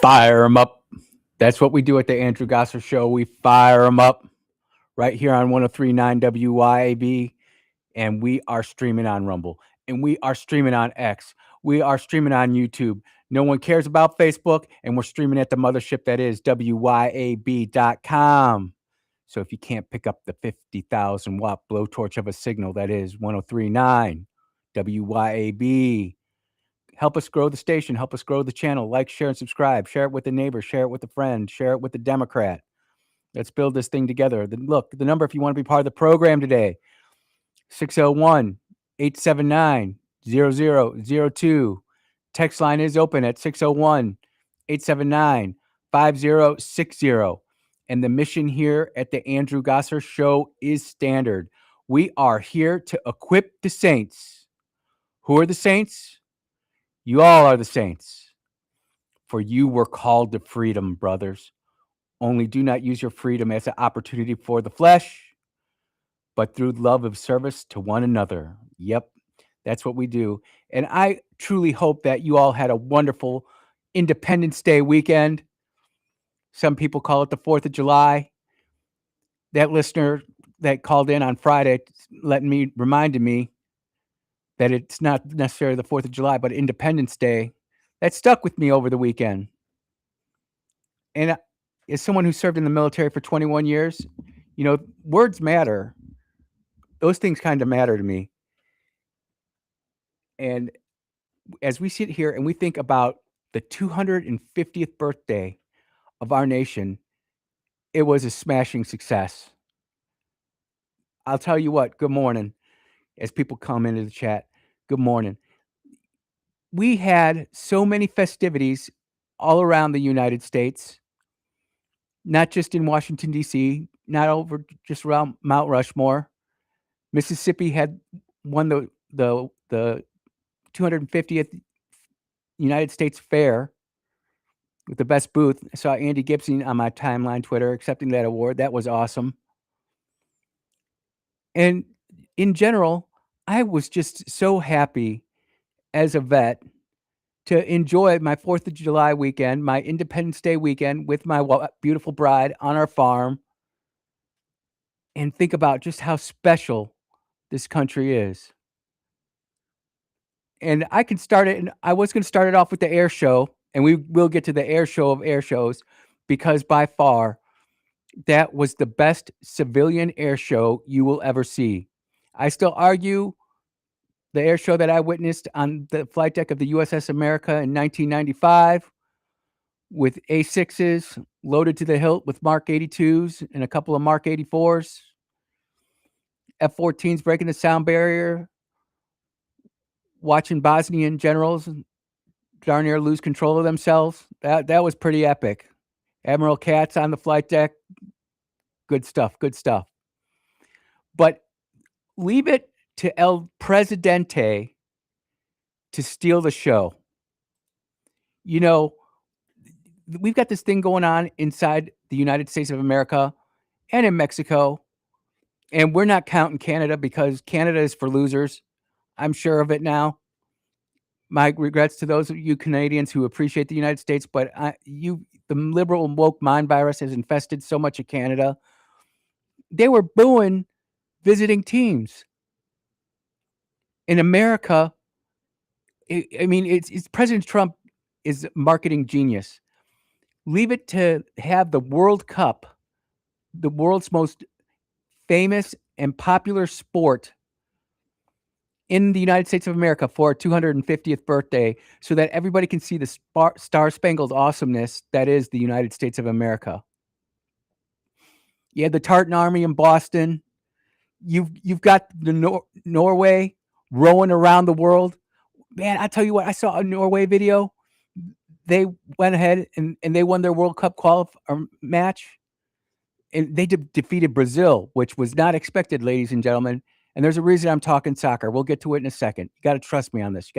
fire them up. That's what we do at the Andrew Gosser Show. We fire them up right here on 103.9 WYAB. And we are streaming on Rumble. And we are streaming on X. We are streaming on YouTube. No one cares about Facebook. And we're streaming at the mothership that is WYAB.com. So if you can't pick up the 50,000 watt blowtorch of a signal that is 103.9 WYAB, help us grow the station. Help us grow the channel. Like, share, and subscribe. Share it with a neighbor. Share it with a friend. Share it with a Democrat. Let's build this thing together. Look, the number if you want to be part of the program today, 601-879-0002. Text line is open at 601-879-5060. And the mission here at the Andrew Gosser Show is standard. We are here to equip the saints. Who are the saints? You all are the saints. For you were called to freedom, brothers. Only do not use your freedom as an opportunity for the flesh, but through love of service to one another. Yep, that's what we do. And I truly hope that you all had a wonderful Independence Day weekend. Some people call it the 4th of July. That listener that called in on Friday reminded me that it's not necessarily the 4th of July, but Independence Day. That stuck with me over the weekend. And as someone who served in the military for 21 years, words matter. Those things kind of matter to me. And as we sit here and we think about the 250th birthday of our nation, it was a smashing success. I'll tell you what, good morning. As people come into the chat, good morning. We had so many festivities all around the United States, not just in Washington, D.C., not over just around Mount Rushmore. Mississippi had won the 250th United States Fair with the best booth. I saw Andy Gibson on my timeline Twitter accepting that award. That was awesome. And in general, I was just so happy as a vet to enjoy my 4th of July weekend, my Independence Day weekend with my beautiful bride on our farm, and think about just how special this country is. And I can start it, and I was going to start it off with the air show, and we will get to the air show of air shows, because by far, that was the best civilian air show you will ever see. I still argue the air show that I witnessed on the flight deck of the USS America in 1995 with A6s loaded to the hilt with Mark 82s and a couple of Mark 84s, F-14s breaking the sound barrier, watching Bosnian generals darn near lose control of themselves. That was pretty epic. Admiral Katz on the flight deck. Good stuff. But leave it to El Presidente to steal the show. We've got this thing going on inside the United States of America and in Mexico, and we're not counting Canada because Canada is for losers. I'm sure of it now. My regrets to those of you Canadians who appreciate the United States, but the liberal and woke mind virus has infested so much of Canada. They were booing visiting teams. In America, it's President Trump is marketing genius. Leave it to have the World Cup, the world's most famous and popular sport in the United States of America for our 250th birthday, so that everybody can see the star-spangled awesomeness that is the United States of America. You had the Tartan Army in Boston. You've got the Norway rowing around the world. Man, I tell you what, I saw a Norway video. They went ahead and they won their World Cup match, and they defeated Brazil, which was not expected, ladies and gentlemen. And there's a reason I'm talking soccer. We'll get to it in a second. You got to trust me on this.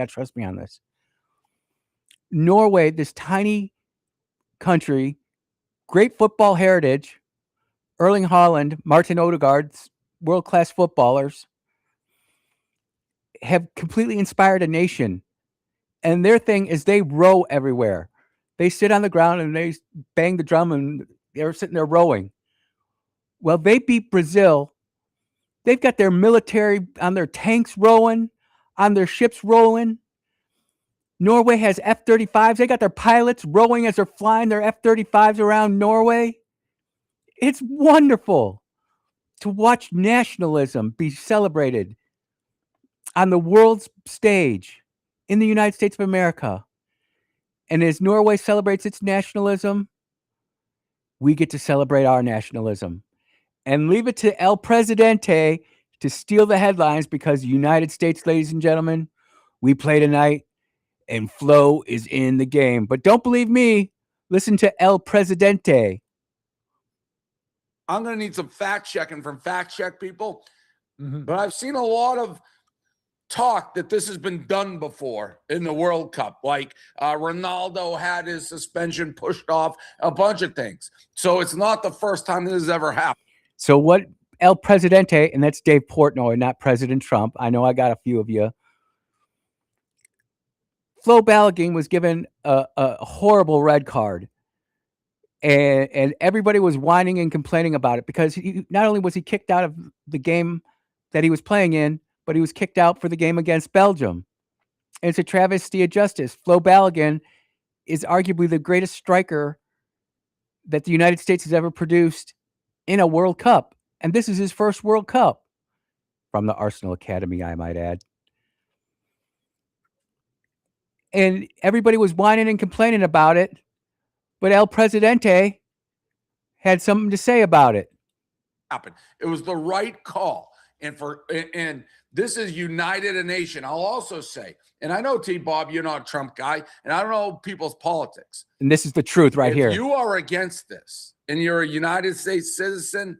Norway, this tiny country, great football heritage. Erling Haaland, Martin Odegaard's world-class footballers have completely inspired a nation. And their thing is they row everywhere. They sit on the ground and they bang the drum and they're sitting there rowing. Well, they beat Brazil. They've got their military on their tanks rowing, on their ships rowing. Norway has F-35s. They got their pilots rowing as they're flying their F-35s around Norway. It's wonderful to watch nationalism be celebrated on the world's stage in the United States of America. And as Norway celebrates its nationalism, we get to celebrate our nationalism. And leave it to El Presidente to steal the headlines because the United States, ladies and gentlemen, we play tonight and Flo is in the game. But don't believe me. Listen to El Presidente. I'm going to need some fact checking from fact check people. But I've seen a lot of talk that this has been done before in the World Cup. Like Ronaldo had his suspension pushed off, a bunch of things. So it's not the first time this has ever happened. So what El Presidente, and that's Dave Portnoy, not President Trump. I know I got a few of you. Flo Balogun was given a horrible red card. And everybody was whining and complaining about it because not only was he kicked out of the game that he was playing in, but he was kicked out for the game against Belgium. And it's a travesty of justice. Flo Balogun is arguably the greatest striker that the United States has ever produced in a World Cup. And this is his first World Cup from the Arsenal Academy, I might add. And everybody was whining and complaining about it. But El Presidente had something to say about it. It was the right call. And this is united a nation. I'll also say, and I know, T-Bob, you're not a Trump guy, and I don't know people's politics. And this is the truth right here. If you are against this and you're a United States citizen,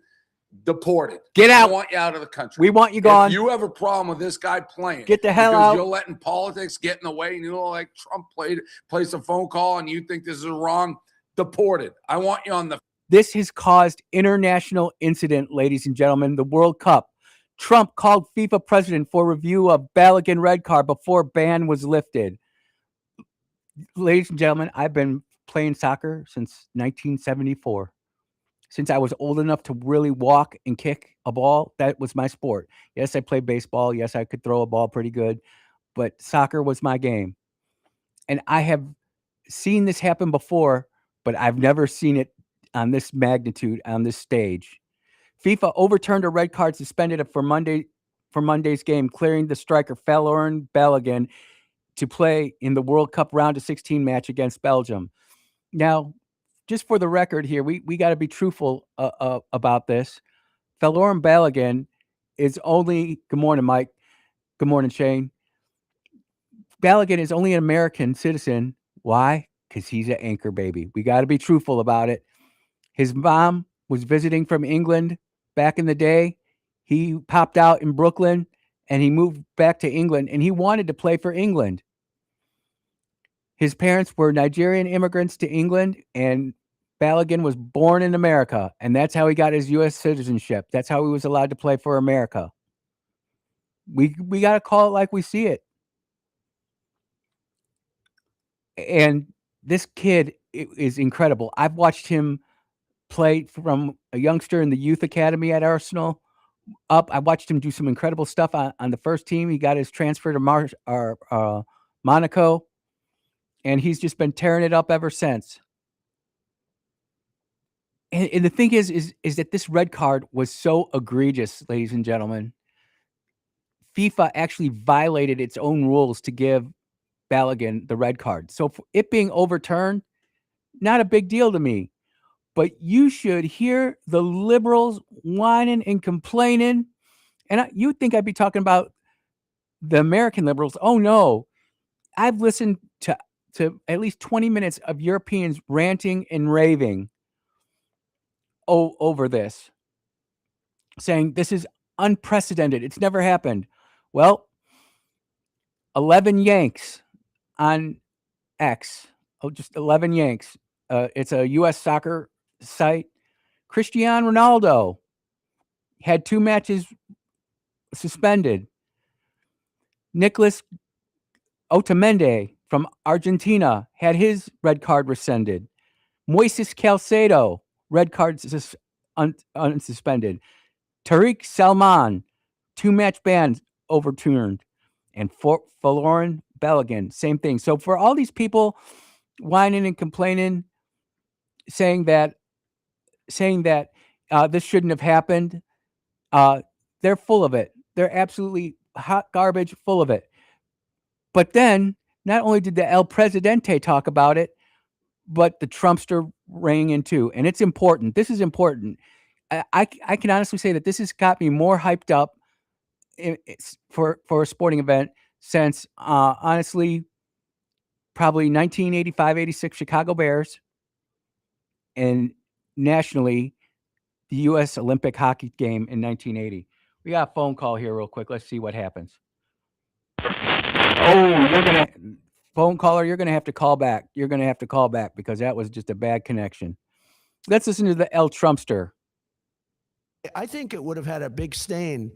deported. Get out. I want you out of the country. We want you gone. If you have a problem with this guy playing, get the hell out. You're letting politics get in the way, and you know, like Trump placed a phone call, and you think this is wrong, deported. I want you on the. This has caused international incident, ladies and gentlemen. The World Cup. Trump called FIFA president for review of Balogun red card before ban was lifted. Ladies and gentlemen, I've been playing soccer since 1974. Since I was old enough to really walk and kick a ball, that was my sport. Yes, I played baseball. Yes, I could throw a ball pretty good, but soccer was my game. And I have seen this happen before, but I've never seen it on this magnitude, on this stage. FIFA overturned a red card, suspended it for Monday's game, clearing the striker Flora Balogun to play in the World Cup round of 16 match against Belgium. Now, just for the record here, we got to be truthful about this. Flora Balogun is only, good morning, Mike. Good morning, Shane. Balogun is only an American citizen. Why? Because he's an anchor baby. We got to be truthful about it. His mom was visiting from England back in the day. He popped out in Brooklyn and he moved back to England and he wanted to play for England. His parents were Nigerian immigrants to England, and Balogun was born in America, and that's how he got his U.S. citizenship. That's how he was allowed to play for America. We got to call it like we see it. And this kid is incredible. I've watched him play from a youngster in the youth academy at Arsenal up. I watched him do some incredible stuff on the first team. He got his transfer to Monaco, and he's just been tearing it up ever since. And the thing is that this red card was so egregious, ladies and gentlemen. FIFA actually violated its own rules to give Balogun the red card. So for it being overturned, not a big deal to me. But you should hear the liberals whining and complaining. And you would think I'd be talking about the American liberals. Oh, no. I've listened to at least 20 minutes of Europeans ranting and raving over this, saying this is unprecedented. It's never happened. Well, 11 Yanks on X. Oh, just 11 Yanks. It's a U.S. soccer site. Cristiano Ronaldo had 2 matches suspended. Nicholas Otamendi from Argentina had his red card rescinded. Moises Calcedo, red card unsuspended. Tariq Salman, 2-match ban overturned. And Florin Balogun, same thing. So for all these people whining and complaining, saying that this shouldn't have happened, they're full of it. They're absolutely hot garbage, full of it. But then, not only did the El Presidente talk about it, but the Trumpster rang in too. And it's important. This is important. I can honestly say that this has got me more hyped up for a sporting event since, honestly, probably 1985, 86 Chicago Bears, and nationally, the U.S. Olympic hockey game in 1980. We got a phone call here real quick. Let's see what happens. Oh, phone caller, you're going to have to call back. You're going to have to call back because that was just a bad connection. Let's listen to the El Trumpster. I think it would have had a big stain.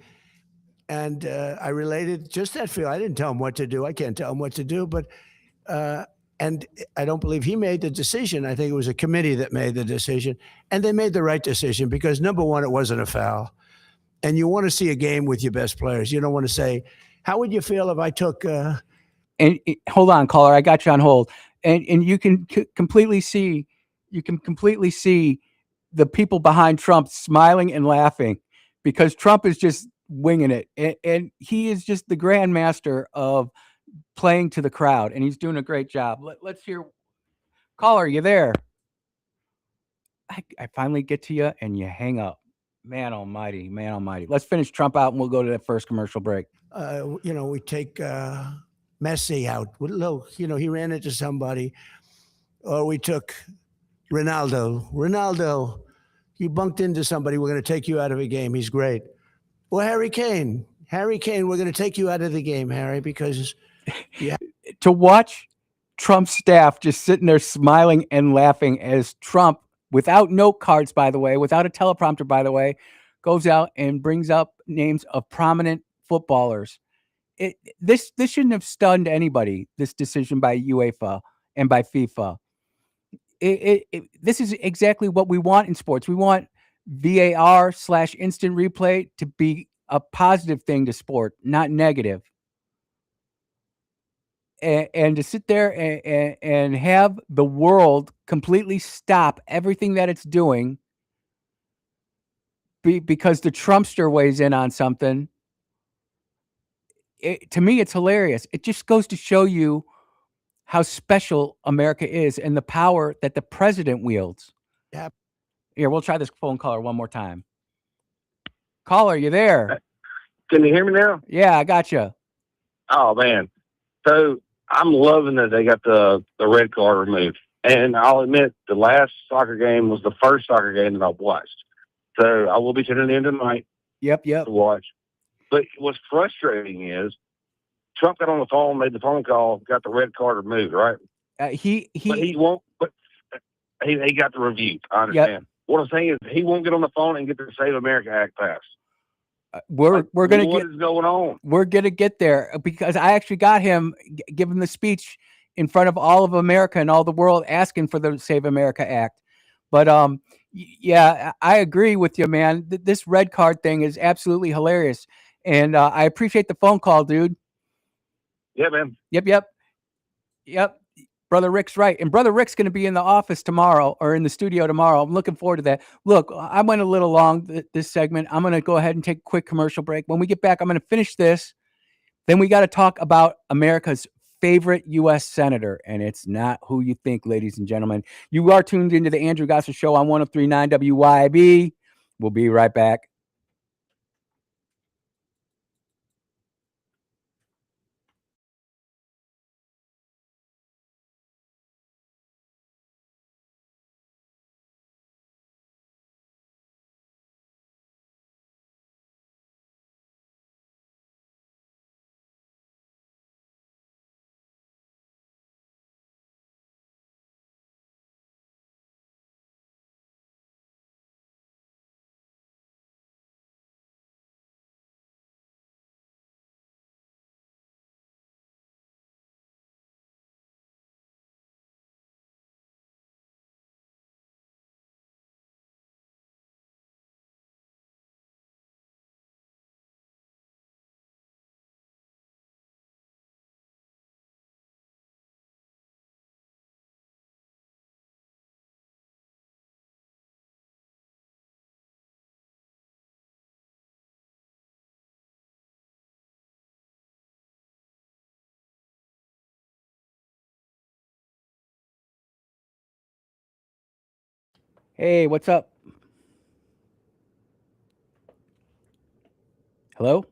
And I related just that feel. I didn't tell him what to do. I can't tell him what to do. But and I don't believe he made the decision. I think it was a committee that made the decision. And they made the right decision because, number one, it wasn't a foul. And you want to see a game with your best players. You don't want to say, how would you feel if I took and hold on, caller, I got you on hold. And you can completely see the people behind Trump smiling and laughing because Trump is just winging it. And he is just the grandmaster of playing to the crowd, and he's doing a great job. Let's hear. Caller, you there? I finally get to you, and you hang up. Man almighty, man almighty. Let's finish Trump out, and we'll go to that first commercial break. We take Messi out. He ran into somebody. Or we took Ronaldo, you bunked into somebody. We're going to take you out of a game. He's great. Or Harry Kane, we're going to take you out of the game, Harry, because to watch Trump's staff just sitting there smiling and laughing as Trump, without note cards, by the way, without a teleprompter, by the way, goes out and brings up names of prominent footballers. This shouldn't have stunned anybody, this decision by UEFA and by FIFA. This is exactly what we want in sports. We want VAR/instant replay to be a positive thing to sport, not negative. And to sit there and have the world completely stop everything that it's doing because the Trumpster weighs in on something, to me, it's hilarious. It just goes to show you how special America is and the power that the president wields. Yeah. Here, we'll try this phone caller one more time. Caller, you there? Can you hear me now? Yeah, I got you. Oh, man. So I'm loving that they got the red card removed. And I'll admit, the last soccer game was the first soccer game that I've watched. So I will be tuning in tonight Yep. to watch. But what's frustrating is Trump got on the phone, made the phone call, got the red card removed, right? But he won't. But he got the review. I understand. Yep. What I'm saying is he won't get on the phone and get the Save America Act passed. We're gonna what is going on? We're gonna get there because I actually got him giving the speech in front of all of America and all the world asking for the Save America Act. But yeah, I agree with you, man. This red card thing is absolutely hilarious, and I appreciate the phone call, dude. Yeah, man. Yep. Brother Rick's right. And Brother Rick's going to be in the office tomorrow or in the studio tomorrow. I'm looking forward to that. Look, I went a little long this segment. I'm going to go ahead and take a quick commercial break. When we get back, I'm going to finish this. Then we got to talk about America's favorite U.S. senator. And it's not who you think, ladies and gentlemen. You are tuned into the Andrew Gossett Show on 103.9 WYAB. We'll be right back. Hey, what's up? Hello?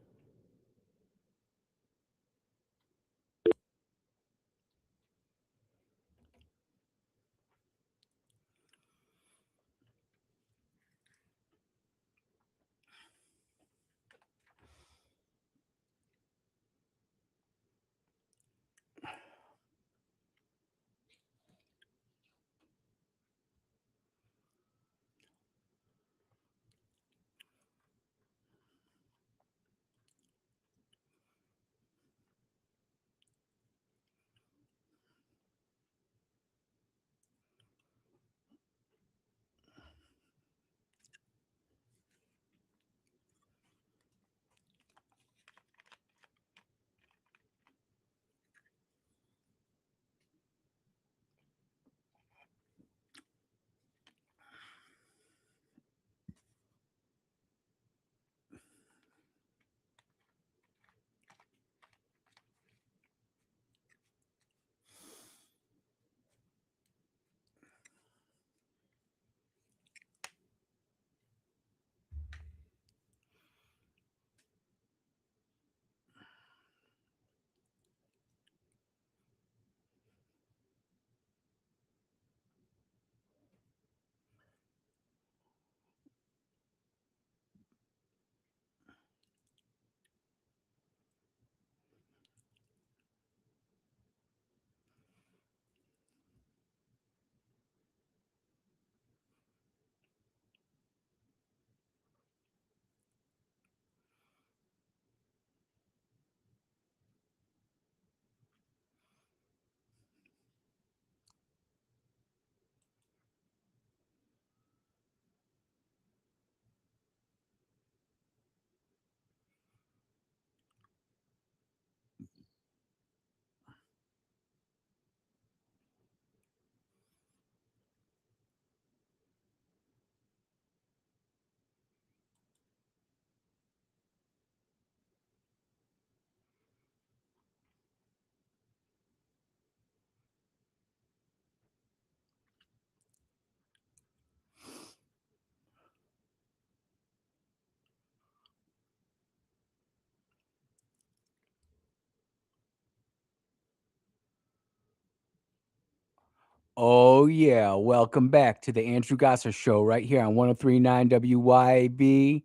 Oh, yeah. Welcome back to the Andrew Gosser Show right here on 1039 WYAB.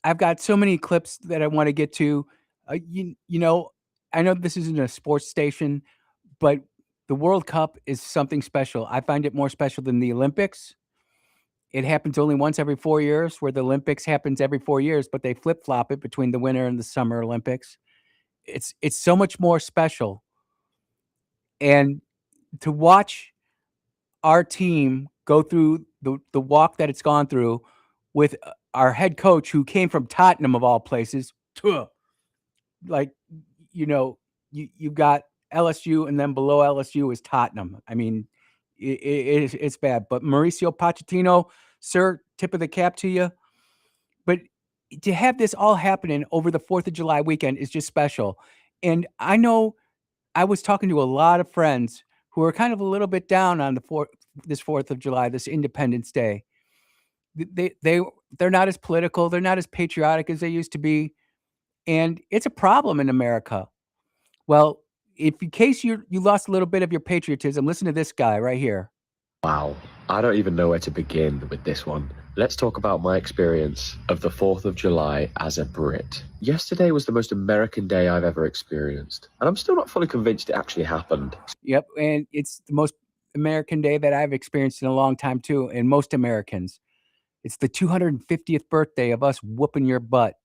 I've got so many clips that I want to get to. I know this isn't a sports station, but the World Cup is something special. I find it more special than the Olympics. It happens only once every 4 years, where the Olympics happens every 4 years, but they flip-flop it between the Winter and the Summer Olympics. It's so much more special. And to watch our team go through the walk that it's gone through with our head coach, who came from Tottenham of all places, like, you've got LSU, and then below LSU is Tottenham. I mean, it's bad. But Mauricio Pochettino, sir, tip of the cap to you. But to have this all happening over the 4th of July weekend is just special. And I know I was talking to a lot of friends who are kind of a little bit down on this 4th of July, this Independence Day. They're not as political, they're not as patriotic as they used to be, and it's a problem in America. Well, if in case you lost a little bit of your patriotism, listen to this guy right here. Wow, I don't even know where to begin with this one. Let's talk about my experience of the 4th of July as a Brit. Yesterday was the most American day I've ever experienced, and I'm still not fully convinced it actually happened. Yep, and it's the most American day that I've experienced in a long time too, and most Americans. It's the 250th birthday of us whooping your butt.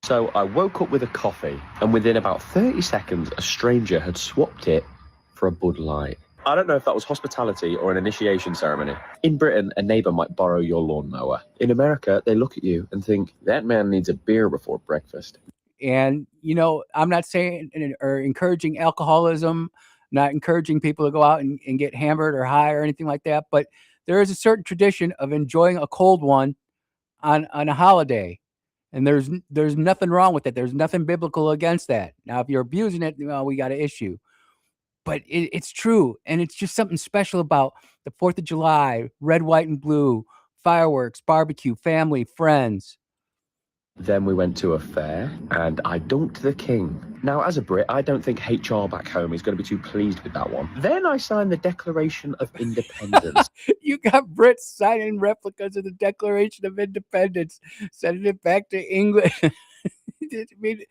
So I woke up with a coffee, and within about 30 seconds, a stranger had swapped it for a Bud Light. I don't know if that was hospitality or an initiation ceremony. In Britain, a neighbour might borrow your lawnmower. In America, they look at you and think, that man needs a beer before breakfast. And, I'm not saying or encouraging alcoholism, not encouraging people to go out and get hammered or high or anything like that, but there is a certain tradition of enjoying a cold one on a holiday. And there's nothing wrong with it. There's nothing biblical against that. Now, if you're abusing it, we got an issue. but it's true. And it's just something special about the 4th of July, red, white, and blue, fireworks, barbecue, family, friends. Then we went to a fair and I dunked the king. Now, as a Brit, I don't think HR back home is going to be too pleased with that one. Then I signed the Declaration of Independence. You got Brits signing replicas of the Declaration of Independence, sending it back to England. I mean,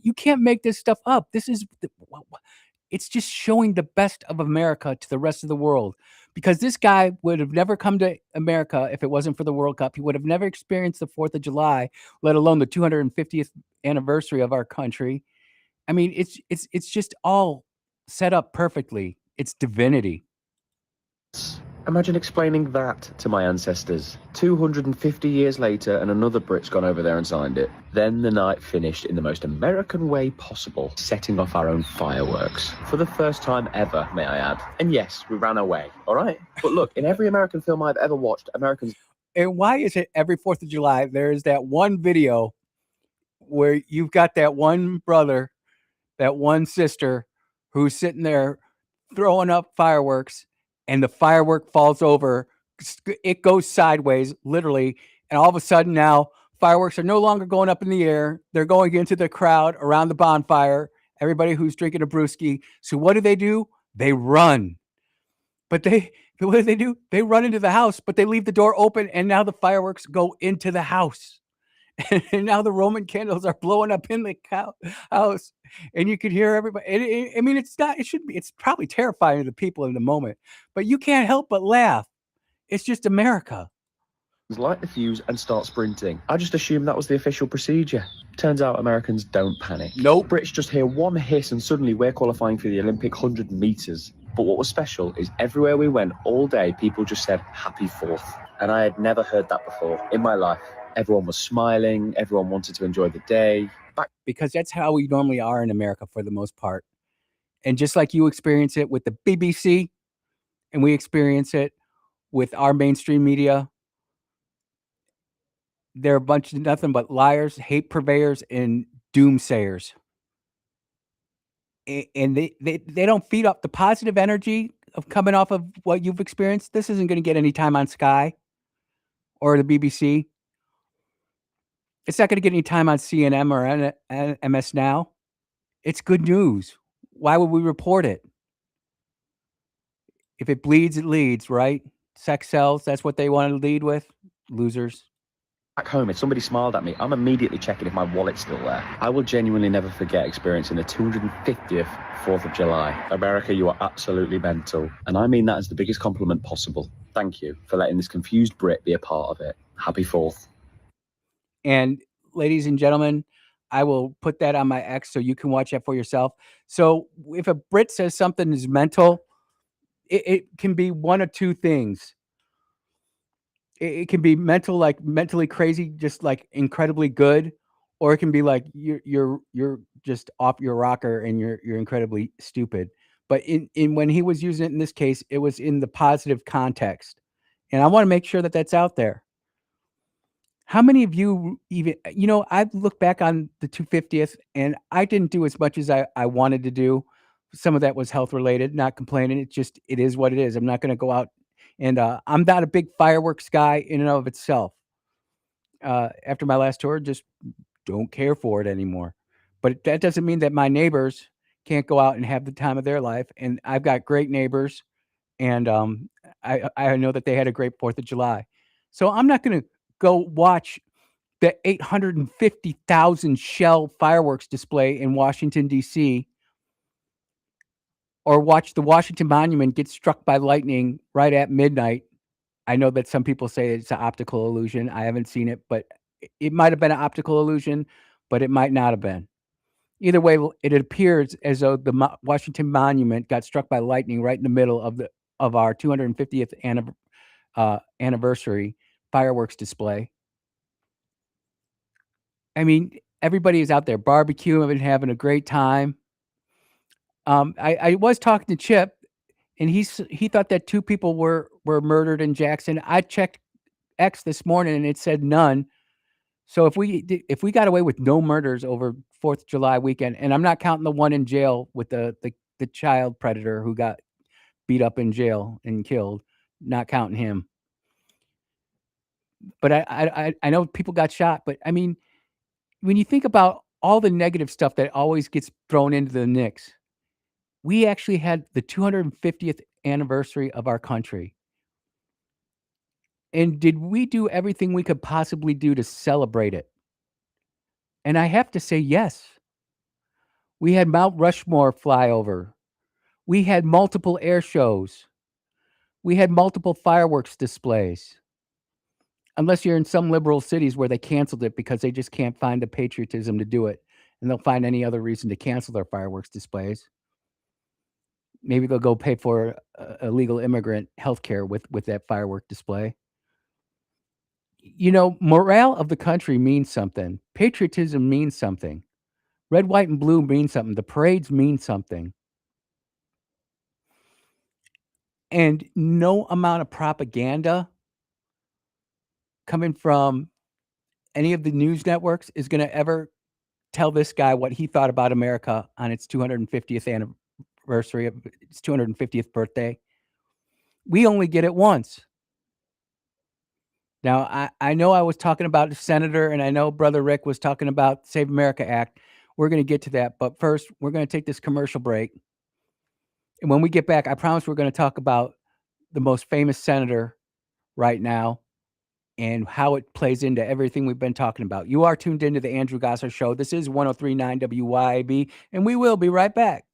you can't make this stuff up. It's just showing the best of America to the rest of the world, because this guy would have never come to America if it wasn't for the World Cup. He would have never experienced the 4th of July, let alone the 250th anniversary of our country. I mean, it's just all set up perfectly. It's divinity. Imagine explaining that to my ancestors. 250 years later, and another Brit's gone over there and signed it. Then the night finished in the most American way possible, setting off our own fireworks. For the first time ever, may I add. And yes, we ran away, all right? But look, in every American film I've ever watched, Americans... And why is it every 4th of July, there's that one video where you've got that one brother, that one sister who's sitting there throwing up fireworks, and the firework falls over, it goes sideways, literally, and all of a sudden now, fireworks are no longer going up in the air. They're going into the crowd around the bonfire, everybody who's drinking a brewski. So what do? They run. But what do? They run into the house, but they leave the door open, and now the fireworks go into the house. And now the Roman candles are blowing up in the house, and you could hear everybody. I mean, it's probably terrifying to the people in the moment, but you can't help but laugh. It's just America. Light the fuse and start sprinting. I just assumed that was the official procedure. Turns out Americans don't panic. Nope. Brits just hear one hiss and suddenly we're qualifying for the Olympic 100 meters. But what was special is everywhere we went all day, people just said happy 4th. And I had never heard that before in my life. Everyone was smiling. Everyone wanted to enjoy the day. Because that's how we normally are in America for the most part. And just like you experience it with the BBC, and we experience it with our mainstream media, they're a bunch of nothing but liars, hate purveyors, and doomsayers. And they don't feed up the positive energy of coming off of what you've experienced. This isn't going to get any time on Sky or the BBC. It's not going to get any time on CNN or MS Now. It's good news. Why would we report it? If it bleeds, it leads, right? Sex sells. That's what they want to lead with. Losers. Back home, if somebody smiled at me, I'm immediately checking if my wallet's still there. I will genuinely never forget experiencing the 250th 4th of July. America, you are absolutely mental. And I mean that as the biggest compliment possible. Thank you for letting this confused Brit be a part of it. Happy 4th. And ladies and gentlemen, I will put that on my X so you can watch that for yourself. So if a Brit says something is mental, it can be one of two things. It can be mental, like mentally crazy, just like incredibly good, or it can be like you're just off your rocker and you're incredibly stupid. But in when he was using it in this case, it was in the positive context, and I want to make sure that that's out there. How many of you even, I've looked back on the 250th and I didn't do as much as I wanted to do. Some of that was health related, not complaining. It is what it is. I'm not going to go out and I'm not a big fireworks guy in and of itself. After my last tour, just don't care for it anymore. But that doesn't mean that my neighbors can't go out and have the time of their life. And I've got great neighbors, and I know that they had a great 4th of July. So I'm not going to go watch the 850,000 shell fireworks display in Washington, D.C., or watch the Washington Monument get struck by lightning right at midnight. I know that some people say it's an optical illusion. I haven't seen it, but it might have been an optical illusion, but it might not have been. Either way, it appears as though the Washington Monument got struck by lightning right in the middle of our 250th anniversary fireworks display. I mean, everybody is out there barbecuing and having a great time. I was talking to Chip, and he thought that 2 people were murdered in Jackson. I checked X this morning, and it said none. So if we got away with no murders over 4th of July weekend, and I'm not counting the one in jail with the the child predator who got beat up in jail and killed, not counting him. But I know people got shot, but I mean, when you think about all the negative stuff that always gets thrown into the mix, we actually had the 250th anniversary of our country. And did we do everything we could possibly do to celebrate it? And I have to say yes. We had Mount Rushmore flyover. We had multiple air shows. We had multiple fireworks displays. Unless you're in some liberal cities where they canceled it because they just can't find the patriotism to do it, and they'll find any other reason to cancel their fireworks displays. Maybe they'll go pay for illegal immigrant healthcare with that firework display. You know, morale of the country means something. Patriotism means something. Red, white, and blue mean something. The parades mean something. And no amount of propaganda coming from any of the news networks is going to ever tell this guy what he thought about America on its 250th anniversary of its 250th birthday. We only get it once. Now, I know I was talking about the senator, and I know Brother Rick was talking about Save America Act. We're going to get to that. But first, we're going to take this commercial break. And when we get back, I promise we're going to talk about the most famous senator right now and how it plays into everything we've been talking about. You are tuned into the Andrew Gosser Show. This is 103.9 WYAB, and we will be right back.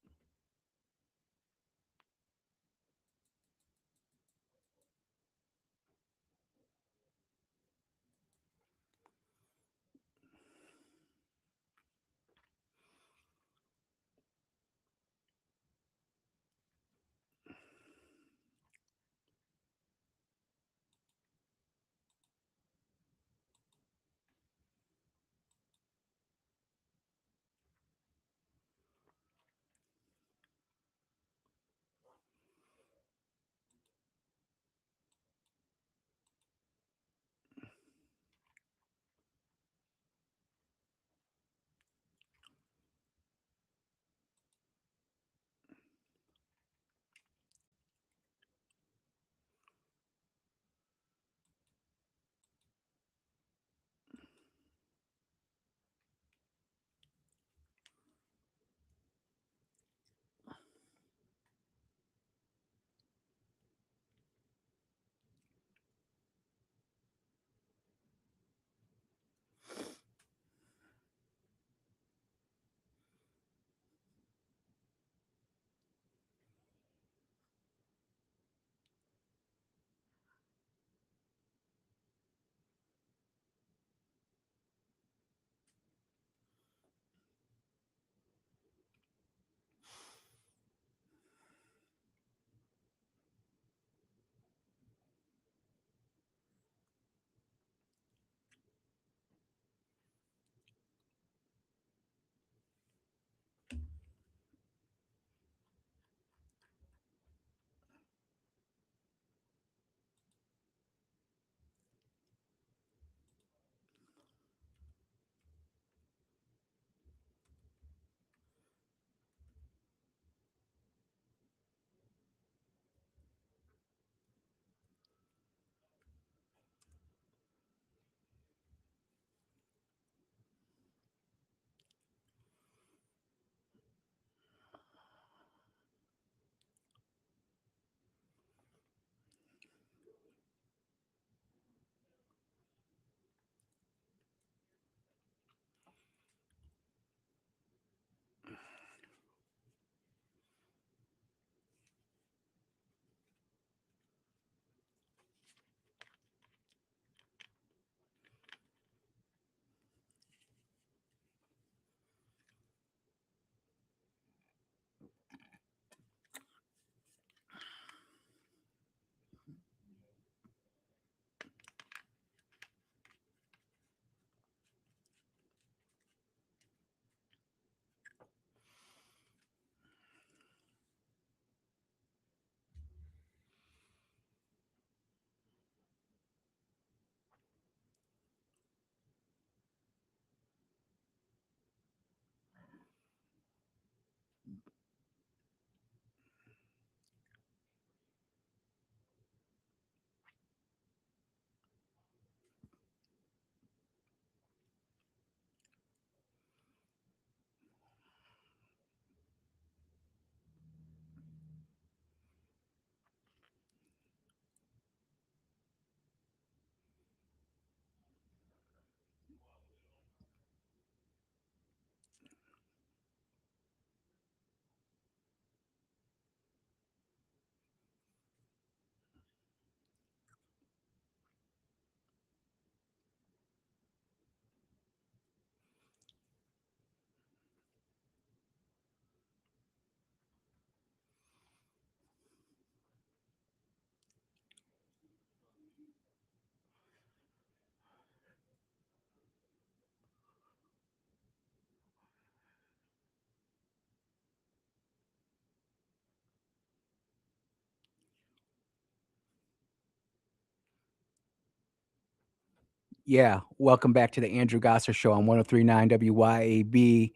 Yeah, welcome back to the Andrew Gosser Show on 103.9 WYAB.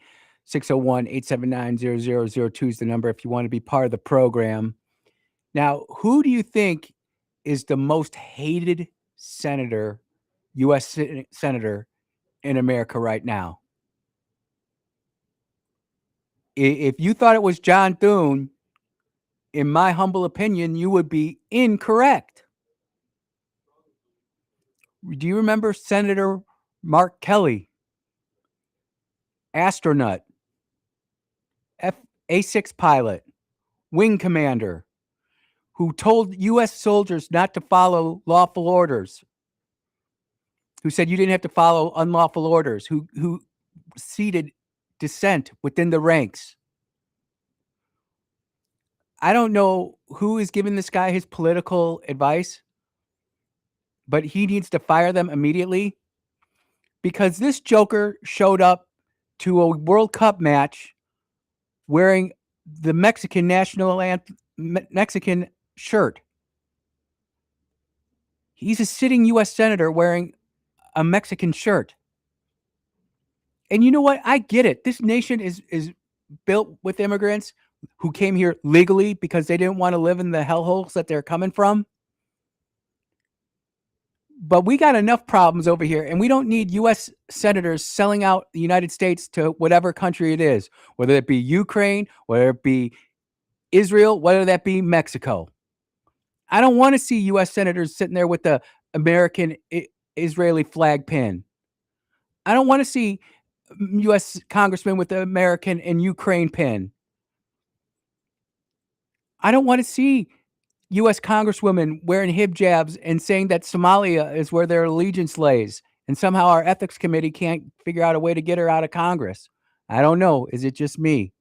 601-879-0002 is the number if you want to be part of the program. Now, who do you think is the most hated senator, U.S. senator in America right now? If you thought it was John Thune, in my humble opinion, you would be incorrect. Do you remember Senator Mark Kelly, astronaut, A6 pilot, wing commander, who told U.S. soldiers not to follow lawful orders, who said you didn't have to follow unlawful orders, who seeded dissent within the ranks? I don't know who is giving this guy his political advice, but he needs to fire them immediately, because this joker showed up to a World Cup match wearing the Mexican national anthem, Mexican shirt. He's a sitting U.S. senator wearing a Mexican shirt. And you know what? I get it. This nation is built with immigrants who came here legally because they didn't want to live in the hellholes that they're coming from. But we got enough problems over here, and we don't need U.S. senators selling out the United States to whatever country it is, whether it be Ukraine, whether it be Israel, whether that be Mexico. I don't want to see U.S. senators sitting there with the American Israeli flag pin. I don't want to see U.S. congressmen with the American and Ukraine pin. I don't want to see U.S. congresswomen wearing hijabs and saying that Somalia is where their allegiance lays, and somehow our ethics committee can't figure out a way to get her out of Congress. I don't know. Is it just me?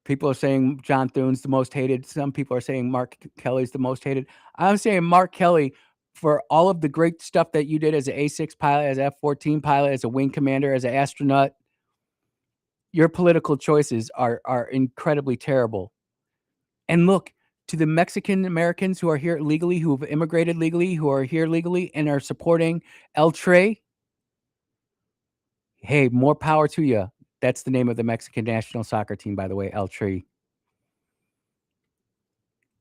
People are saying John Thune's the most hated. Some people are saying Mark Kelly's the most hated. I'm saying Mark Kelly, for all of the great stuff that you did as an A6 pilot, as an F-14 pilot, as a wing commander, as an astronaut. Your political choices are incredibly terrible. And look, to the Mexican Americans who are here legally, who have immigrated legally, who are here legally and are supporting El Trey, hey, more power to you. That's the name of the Mexican national soccer team, by the way, El Trey.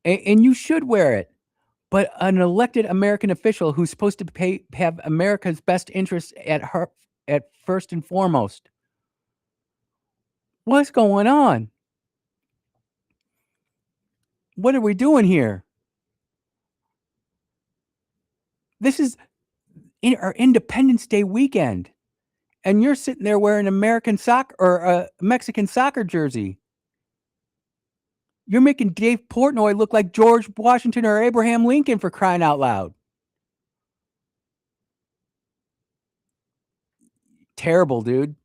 And you should wear it. But an elected American official who's supposed to have America's best interests at first and foremost. What's going on? What are we doing here? This is our Independence Day weekend, and you're sitting there wearing American soccer or a Mexican soccer jersey. You're making Dave Portnoy look like George Washington or Abraham Lincoln, for crying out loud. Terrible, dude.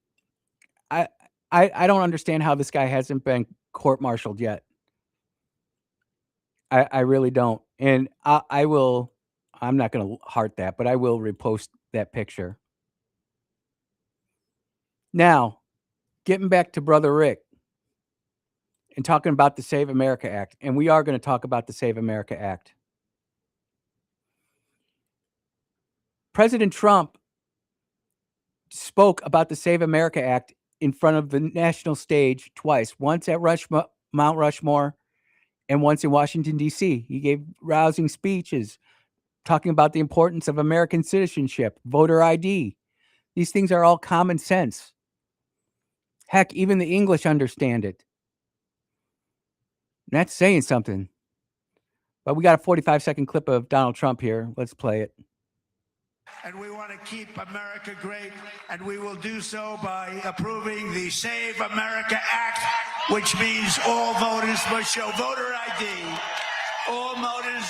I don't understand how this guy hasn't been court-martialed yet. I really don't. And I will, I'm not going to heart that, but I will repost that picture. Now, getting back to Brother Rick and talking about the Save America Act, and we are going to talk about the Save America Act. President Trump spoke about the Save America Act in front of the national stage twice, once at Mount Rushmore and once in Washington, D.C. He gave rousing speeches talking about the importance of American citizenship, voter ID. These things are all common sense. Heck, even the English understand it. And that's saying something. But we got a 45-second clip of Donald Trump here. Let's play it. And we want to keep America great, and we will do so by approving the Save America Act, which means all voters must show voter ID. All voters.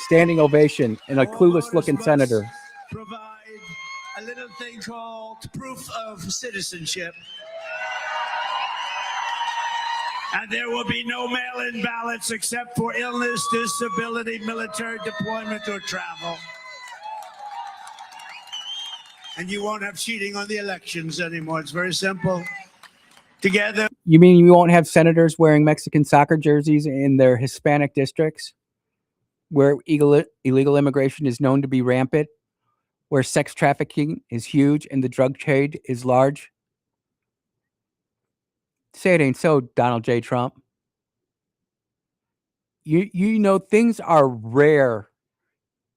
Standing ovation and a clueless-looking senator. Provide a little thing called proof of citizenship. And there will be no mail-in ballots except for illness, disability, military deployment, or travel. And you won't have cheating on the elections anymore. It's very simple. Together. You mean you won't have senators wearing Mexican soccer jerseys in their Hispanic districts, where illegal immigration is known to be rampant, where sex trafficking is huge and the drug trade is large? Say it ain't so, Donald J. Trump. You know, things are rare.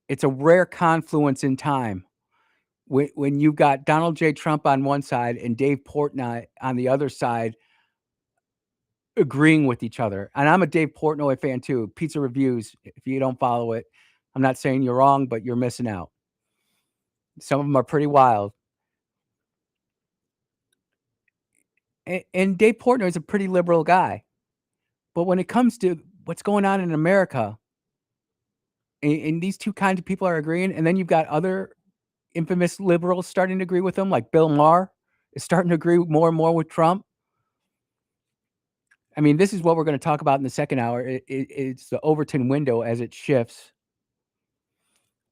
It's a rare confluence in time. When you've got Donald J. Trump on one side and Dave Portnoy on the other side agreeing with each other. And I'm a Dave Portnoy fan too. Pizza Reviews, if you don't follow it, I'm not saying you're wrong, but you're missing out. Some of them are pretty wild. And Dave Portnoy is a pretty liberal guy. But when it comes to what's going on in America, and these two kinds of people are agreeing, and then you've got other infamous liberals starting to agree with him, like Bill Maher is starting to agree more and more with Trump. I mean, this is what we're going to talk about in the second hour. It's the Overton window as it shifts.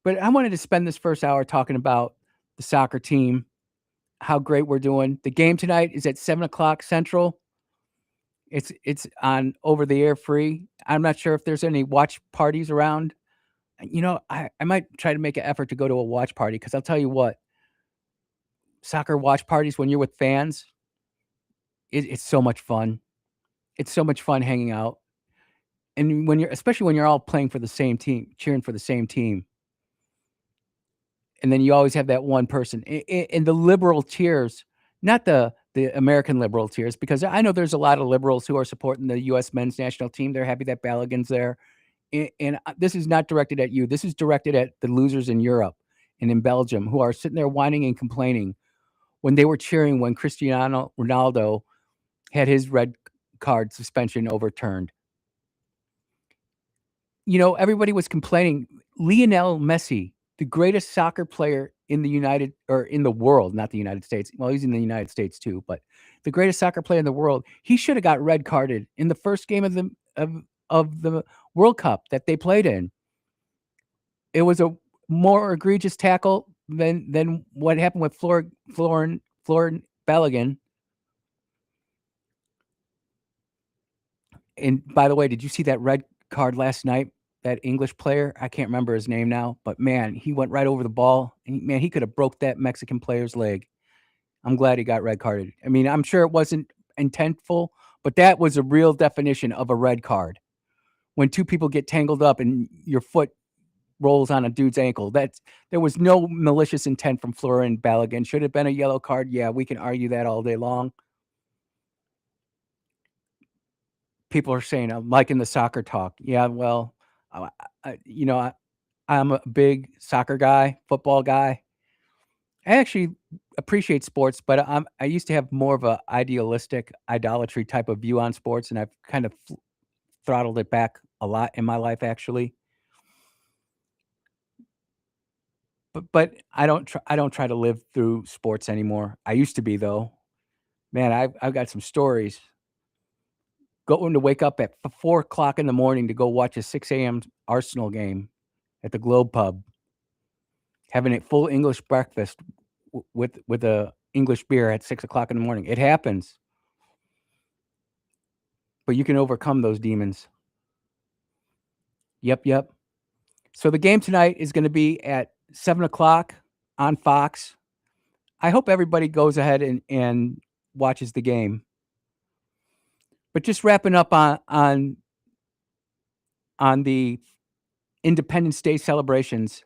But I wanted to spend this first hour talking about the soccer team, how great we're doing. The game tonight is at 7 o'clock Central. It's on over the air free. I'm not sure if there's any watch parties around. You know, I might try to make an effort to go to a watch party, because I'll tell you what, soccer watch parties when you're with fans, it's so much fun. It's so much fun hanging out. And especially when you're all playing for the same team, cheering for the same team. And then you always have that one person. And the liberal cheers, not the American liberal cheers, because I know there's a lot of liberals who are supporting the U.S. men's national team. They're happy that Balogun's there. And this is not directed at you. This is directed at the losers in Europe and in Belgium, who are sitting there whining and complaining when they were cheering when Cristiano Ronaldo had his red card suspension overturned. You know, everybody was complaining. Lionel Messi, the greatest soccer player in the world, not the United States. Well, he's in the United States too, but the greatest soccer player in the world, he should have got red carded in the first game of the World Cup that they played in. It was a more egregious tackle than what happened with Flora Balogun. And by the way, did you see that red card last night? That English player, I can't remember his name now, but man, he went right over the ball. And man, he could have broke that Mexican player's leg. I'm glad he got red carded. I mean, I'm sure it wasn't intentful, but that was a real definition of a red card. When two people get tangled up and your foot rolls on a dude's ankle, there was no malicious intent from Flora and Balogun. Should have been a yellow card. Yeah, we can argue that all day long. People are saying, I'm liking the soccer talk. Yeah, well, I'm a big soccer guy, football guy. I actually appreciate sports, but I used to have more of a idealistic idolatry type of view on sports, and I've kind of throttled it back a lot in my life, actually. But I don't try to live through sports anymore. I used to be, though. Man, I've got some stories. Going to wake up at 4 o'clock in the morning to go watch a 6 a.m. Arsenal game at the Globe Pub, having a full English breakfast with a English beer at 6 o'clock in the morning. It happens. But you can overcome those demons. Yep. So the game tonight is going to be at 7 o'clock on Fox. I hope everybody goes ahead and watches the game. But just wrapping up on the Independence Day celebrations,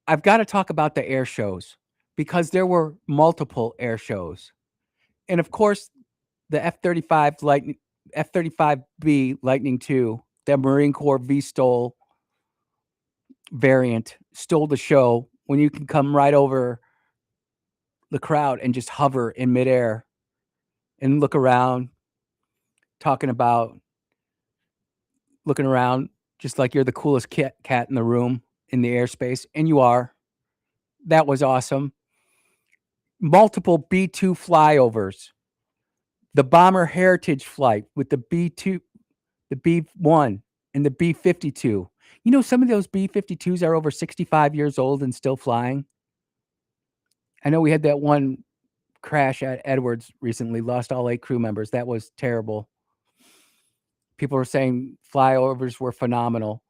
I've got to talk about the air shows, because there were multiple air shows. And of course, the F-35B Lightning II, the Marine Corps VSTOL variant, stole the show when you can come right over the crowd and just hover in midair and look around, looking around just like you're the coolest cat in the room in the airspace, and you are. That was awesome. Multiple B-2 flyovers. The Bomber Heritage flight with the B-2, the B-1, and the B-52. You know, some of those B-52s are over 65 years old and still flying. I know we had that one crash at Edwards recently, lost all 8 crew members. That was terrible. People were saying flyovers were phenomenal.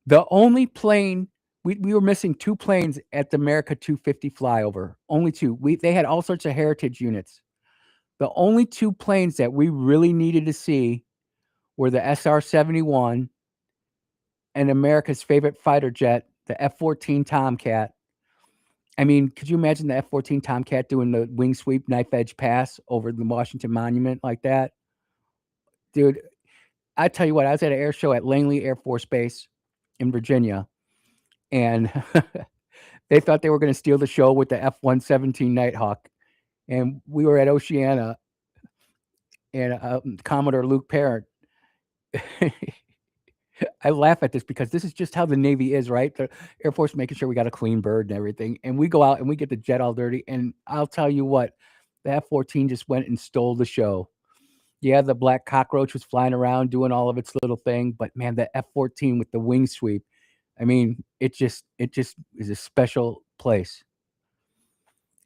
The only plane we were missing 2 planes at the America 250 flyover. Only 2. They had all sorts of heritage units. The only 2 planes that we really needed to see were the SR-71 and America's favorite fighter jet, the F-14 Tomcat. I mean, could you imagine the F-14 Tomcat doing the wing sweep knife edge pass over the Washington Monument like that? Dude, I tell you what, I was at an air show at Langley Air Force Base in Virginia, and they thought they were going to steal the show with the F-117 Nighthawk. And we were at Oceana, and Commodore Luke Parent. I laugh at this because this is just how the Navy is, right? The Air Force making sure we got a clean bird and everything. And we go out and we get the jet all dirty. And I'll tell you what, the F-14 just went and stole the show. Yeah, the black cockroach was flying around doing all of its little thing. But man, the F-14 with the wing sweep, I mean, it just is a special place.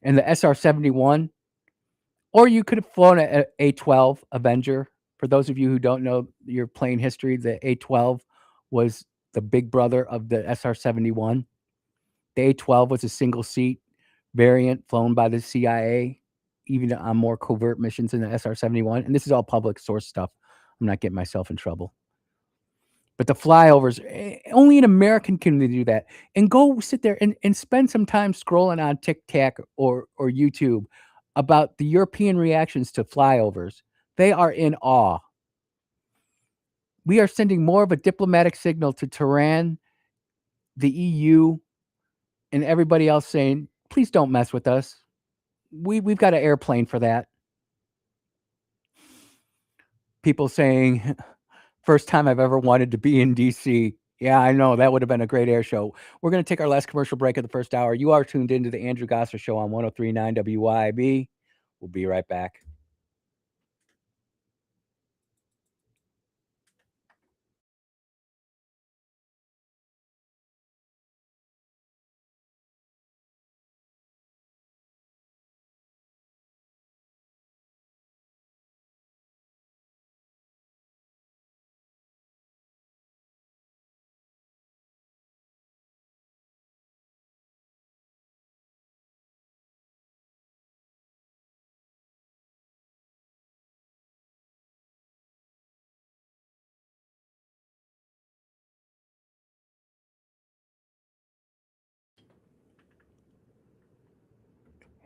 And the SR-71, or you could have flown a A-12 Avenger. For those of you who don't know your plane history, the A-12 was the big brother of the SR-71. The A-12 was a single seat variant flown by the CIA, even on more covert missions than the SR-71. And this is all public source stuff. I'm not getting myself in trouble. But the flyovers, only an American can do that. And go sit there and spend some time scrolling on TikTok or YouTube about the European reactions to flyovers. They are in awe. We are sending more of a diplomatic signal to Tehran, the EU, and everybody else saying, please don't mess with us. We've got an airplane for that. People saying, first time I've ever wanted to be in DC. Yeah, I know. That would have been a great air show. We're going to take our last commercial break of the first hour. You are tuned into the Andrew Gosser Show on 103.9 WYAB. We'll be right back.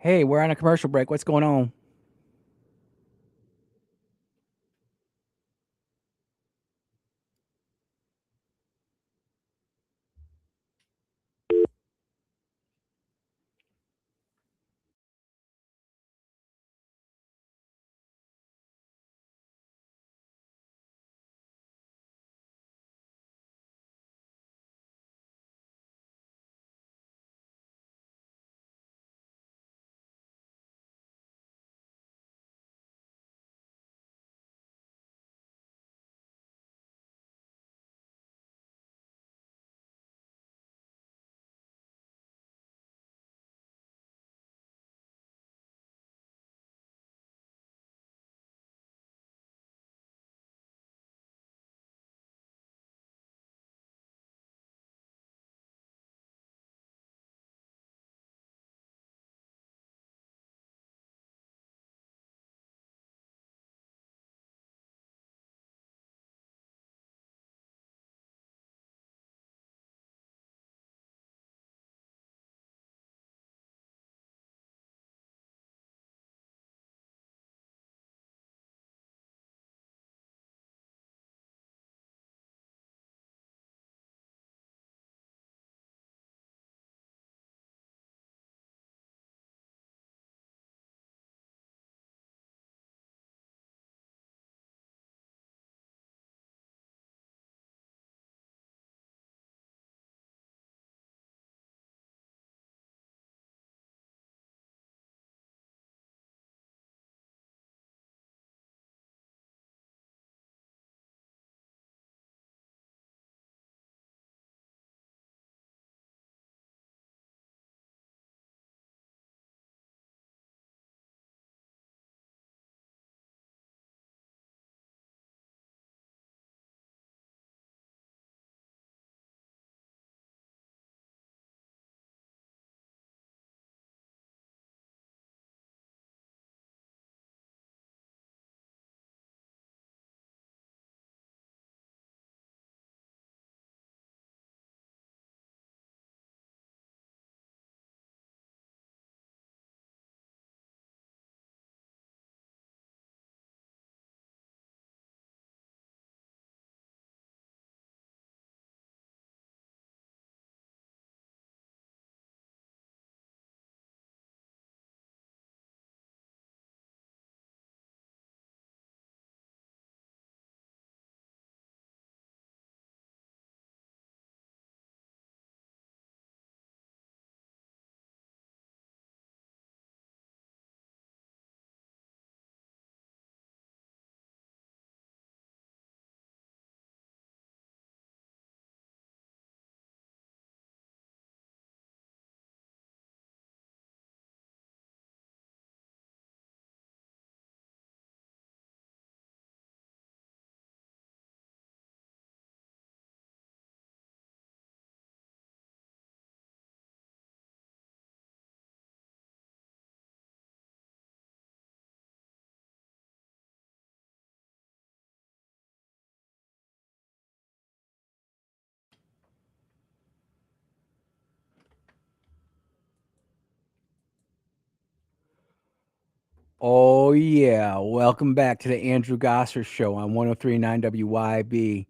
Hey, we're on a commercial break. What's going on? Oh, yeah. Welcome back to the Andrew Gosser Show on 1039 WYAB.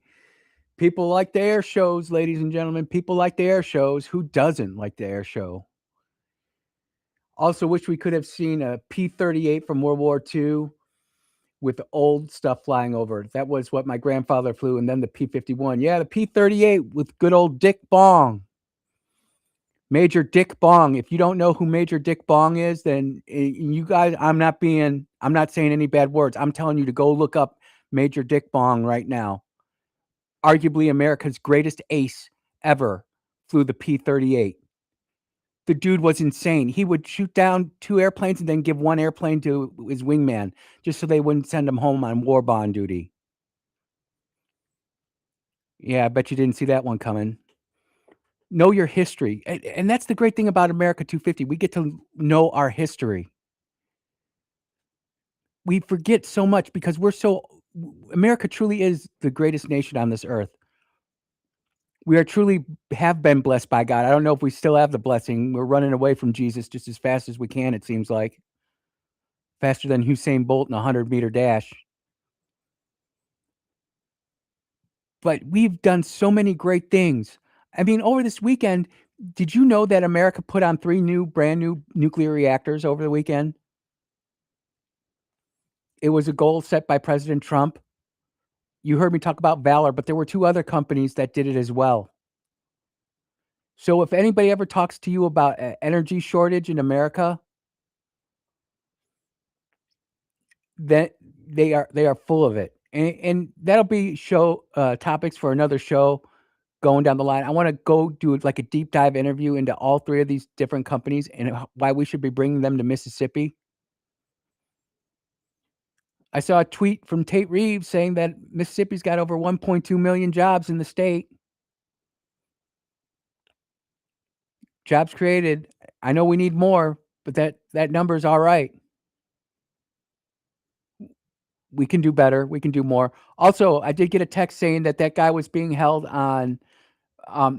People like the air shows, ladies and gentlemen. People like the air shows. Who doesn't like the air show? Also, wish we could have seen a P-38 from World War II with the old stuff flying over. That was what my grandfather flew, and then the P-51. Yeah, the P-38 with good old Dick Bong. Major Dick Bong. If you don't know who Major Dick Bong is, then you guys, I'm not saying any bad words. I'm telling you to go look up Major Dick Bong right now. Arguably America's greatest ace ever flew the P-38. The dude was insane. He would shoot down 2 airplanes and then give 1 airplane to his wingman just so they wouldn't send him home on war bond duty. Yeah, I bet you didn't see that one coming. Know your history. And that's the great thing about America 250. We get to know our history. We forget so much because America truly is the greatest nation on this earth. We are truly have been blessed by God. I don't know if we still have the blessing. We're running away from Jesus just as fast as we can, it seems like. Faster than Usain Bolt in a 100-meter dash. But we've done so many great things. I mean, over this weekend, did you know that America put on 3 brand new nuclear reactors over the weekend? It was a goal set by President Trump. You heard me talk about Valor, but there were 2 other companies that did it as well. So if anybody ever talks to you about energy shortage in America, that they are full of it. And that'll be topics for another show going down the line. I want to go do like a deep dive interview into all 3 of these different companies and why we should be bringing them to Mississippi. I saw a tweet from Tate Reeves saying that Mississippi's got over 1.2 million jobs in the state. Jobs created. I know we need more, but that number is all right. We can do better. We can do more. Also, I did get a text saying that guy was being held on.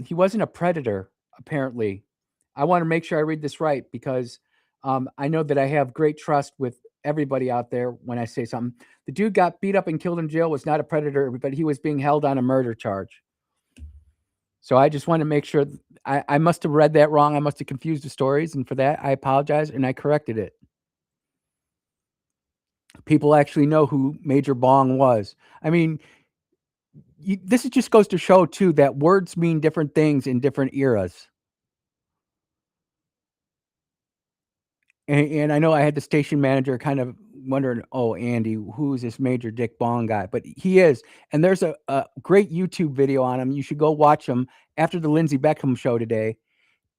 He wasn't a predator, apparently. I want to make sure I read this right because I know that I have great trust with everybody out there when I say something. The dude got beat up and killed in jail was not a predator, but he was being held on a murder charge. So I just want to make sure I must have read that wrong. I must have confused the stories. And for that, I apologize. And I corrected it. People actually know who Major Bong was. I mean, this just goes to show, too, that words mean different things in different eras. And I know I had the station manager kind of wondering, oh, Andy, who's this Major Dick Bong guy? But he is. And there's a great YouTube video on him. You should go watch him after the Lindsey Beckham show today.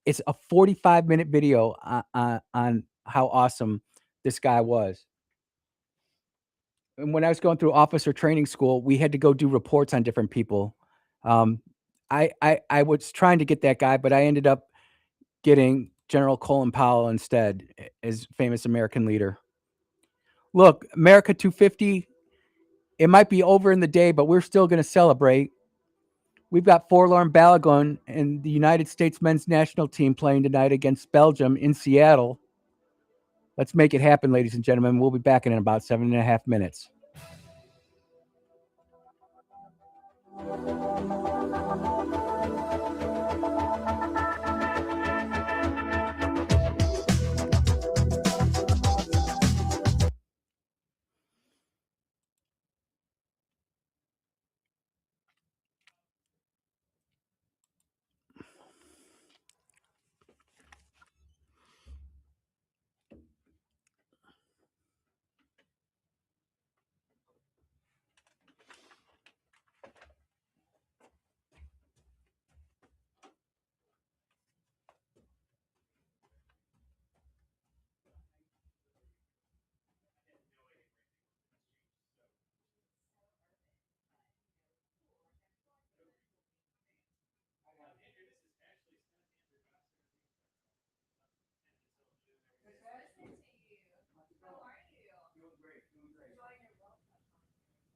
It's a 45-minute video on how awesome this guy was. And when I was going through officer training school, we had to go do reports on different people. I was trying to get that guy, but I ended up getting General Colin Powell instead as famous American leader. Look, America 250, it might be over in the day, but we're still going to celebrate. We've got Forlorn Balogun and the United States men's national team playing tonight against Belgium in Seattle. Let's make it happen, ladies and gentlemen. We'll be back in about 7.5 minutes.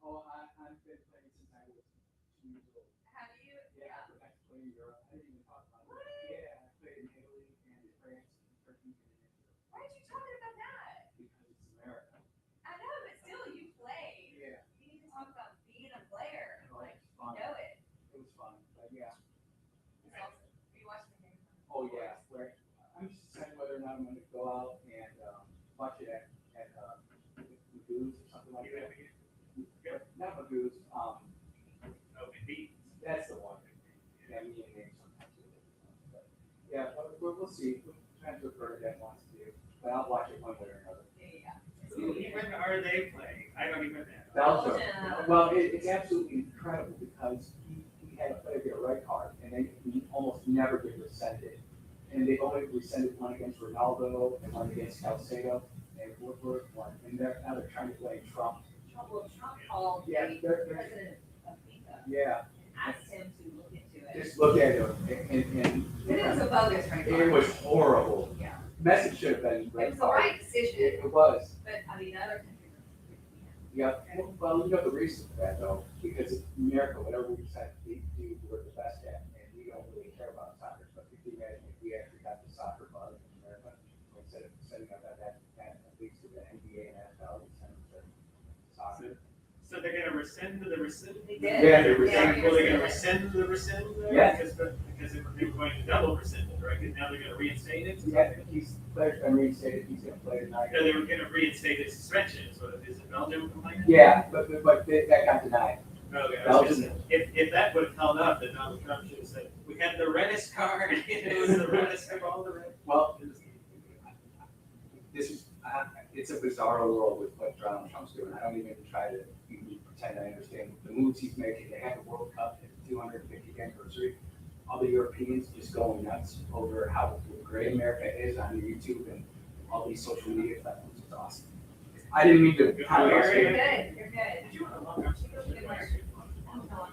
Oh, I've been playing since I was 2 years old. Have you? Yeah. I played in Europe. I didn't even talk about it. Yeah, I played in Italy and France and Turkey and Israel. Why did you talk about that? Because it's America. Oh yeah, where I'm just deciding whether or not I'm going to go out and watch it at Magoo's or something like that. Not Magoo's. That's the one. Yeah, me and Nick sometimes do it. But, yeah, we'll see. We'll try to do what Bernadette wants to do, but I'll watch it one way or another. When are they playing? I don't even know. Belgium. Well, it's absolutely incredible because he had a player get a red card, and then he almost never get rescinded. And they've only rescinded one against Ronaldo and one against Calcedo and Woodward one, and now they're trying to blame Trump. Well, Trump called the Yeah, president of FIFA yeah. and asked him to look into it. Just look at him, and But it was a bogus red card. it was horrible. Yeah. Message should have been It red was the card. right decision, It was. but I mean, other countries. Yeah, well, you know the reason for that though, because in America, whatever we decide to do, we're the best at, and we don't really care about soccer. But if you imagine if we actually got the soccer bug in America, instead of setting up that leagues to the NBA and NFL, we send them to soccer. So they're gonna rescind the rescind? They did. Yeah, they rescinded. Well, they're gonna rescind the rescind? Yeah. Because they were going to double rescind it, right? Because now they're gonna reinstate it? Yeah, he's players are reinstated. He's going to play tonight. No, they were gonna reinstate his suspension, is what it is. Is it Belgium complaining? Yeah, but that got denied. Okay, I was gonna say, if that would have held up, then Donald Trump should have said, we had the reddest card, it was the reddest of all the red. Well, this is it's a bizarre world with what Donald Trump's doing. I don't even try to even pretend I understand the moves he's making. They have the World Cup at the 250th anniversary. All the Europeans just going nuts over how great America is on YouTube and all these social media platforms. It's awesome. I didn't mean to. You're good, you're good. Did you want a long arm? Good one.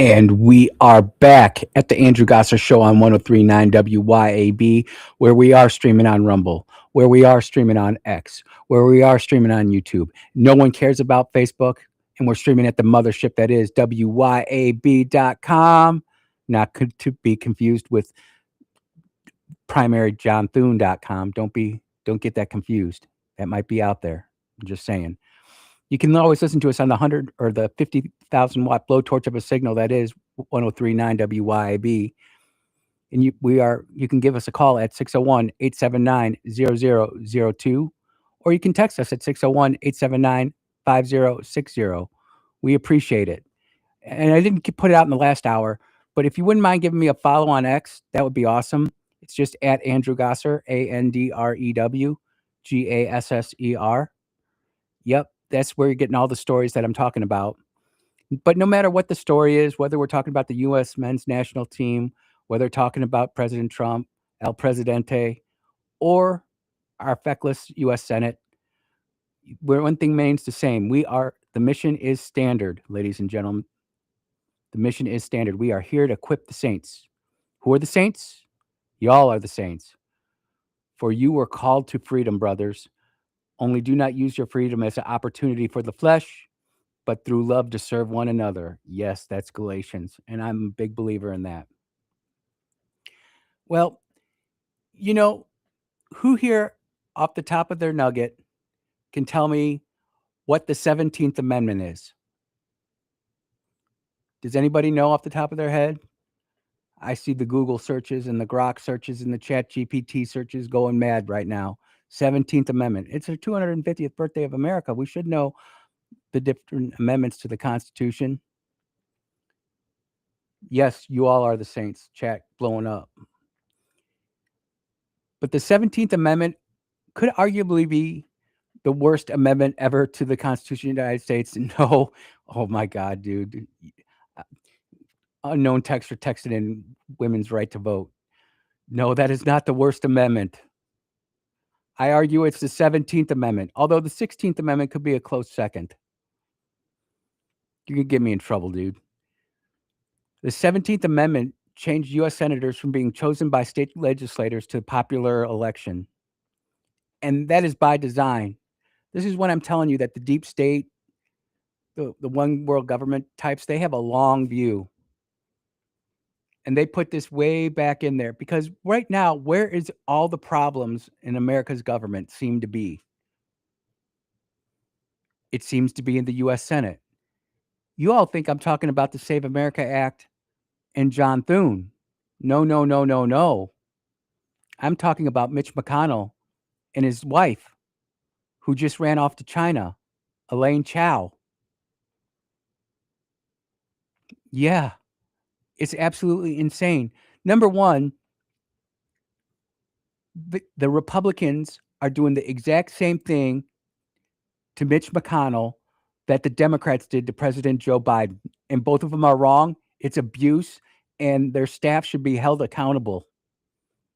And we are back at the Andrew Gosser Show on 1039 WYAB, where we are streaming on Rumble, where we are streaming on X, where we are streaming on YouTube. No one cares about Facebook, and we're streaming at the mothership that is WYAB.com. Not to be confused with primaryjohnthune.com. Don't get that confused. That might be out there. I'm just saying. You can always listen to us on the 100 or the 50,000 watt blowtorch of a signal that is 1039 WYAB. And you can give us a call at 601-879-0002, or you can text us at 601-879-5060. We appreciate it. And I didn't put it out in the last hour, but if you wouldn't mind giving me a follow on X, that would be awesome. It's just at Andrew Gosser, ANDREW GASSER. Yep, that's where you're getting all the stories that I'm talking about. But no matter what the story is, whether we're talking about the U.S. men's national team, whether talking about President Trump, El Presidente, or our feckless U.S. Senate, one thing remains the same. The mission is standard, ladies and gentlemen. The mission is standard. We are here to equip the saints. Who are the saints? Y'all are the saints. For you were called to freedom, brothers. Only do not use your freedom as an opportunity for the flesh, but through love to serve one another. Yes, that's Galatians, and I'm a big believer in that. Well, who here off the top of their nugget can tell me what the 17th Amendment is? Does anybody know off the top of their head? I see the Google searches and the Grok searches and the Chat GPT searches going mad right now. 17th Amendment. It's the 250th birthday of America. We should know the different amendments to the Constitution. Yes, you all are the saints. Chat blowing up. But the 17th Amendment could arguably be the worst amendment ever to the Constitution of the United States. No. Oh, my God, dude. Unknown texter texted in women's right to vote. No, that is not the worst amendment. I argue it's the 17th Amendment, although the 16th Amendment could be a close second. You could get me in trouble, dude. The 17th Amendment changed U.S. senators from being chosen by state legislators to popular election. And that is by design. This is when I'm telling you that the deep state, the one world government types, they have a long view. And they put this way back in there because right now, where is all the problems in America's government seem to be? It seems to be in the U.S. Senate. You all think I'm talking about the Save America Act and John Thune. No, no, no, no, no. I'm talking about Mitch McConnell and his wife, who just ran off to China, Elaine Chao. Yeah, it's absolutely insane. Number one, the Republicans are doing the exact same thing to Mitch McConnell that the Democrats did to President Joe Biden. And both of them are wrong. It's abuse, and their staff should be held accountable.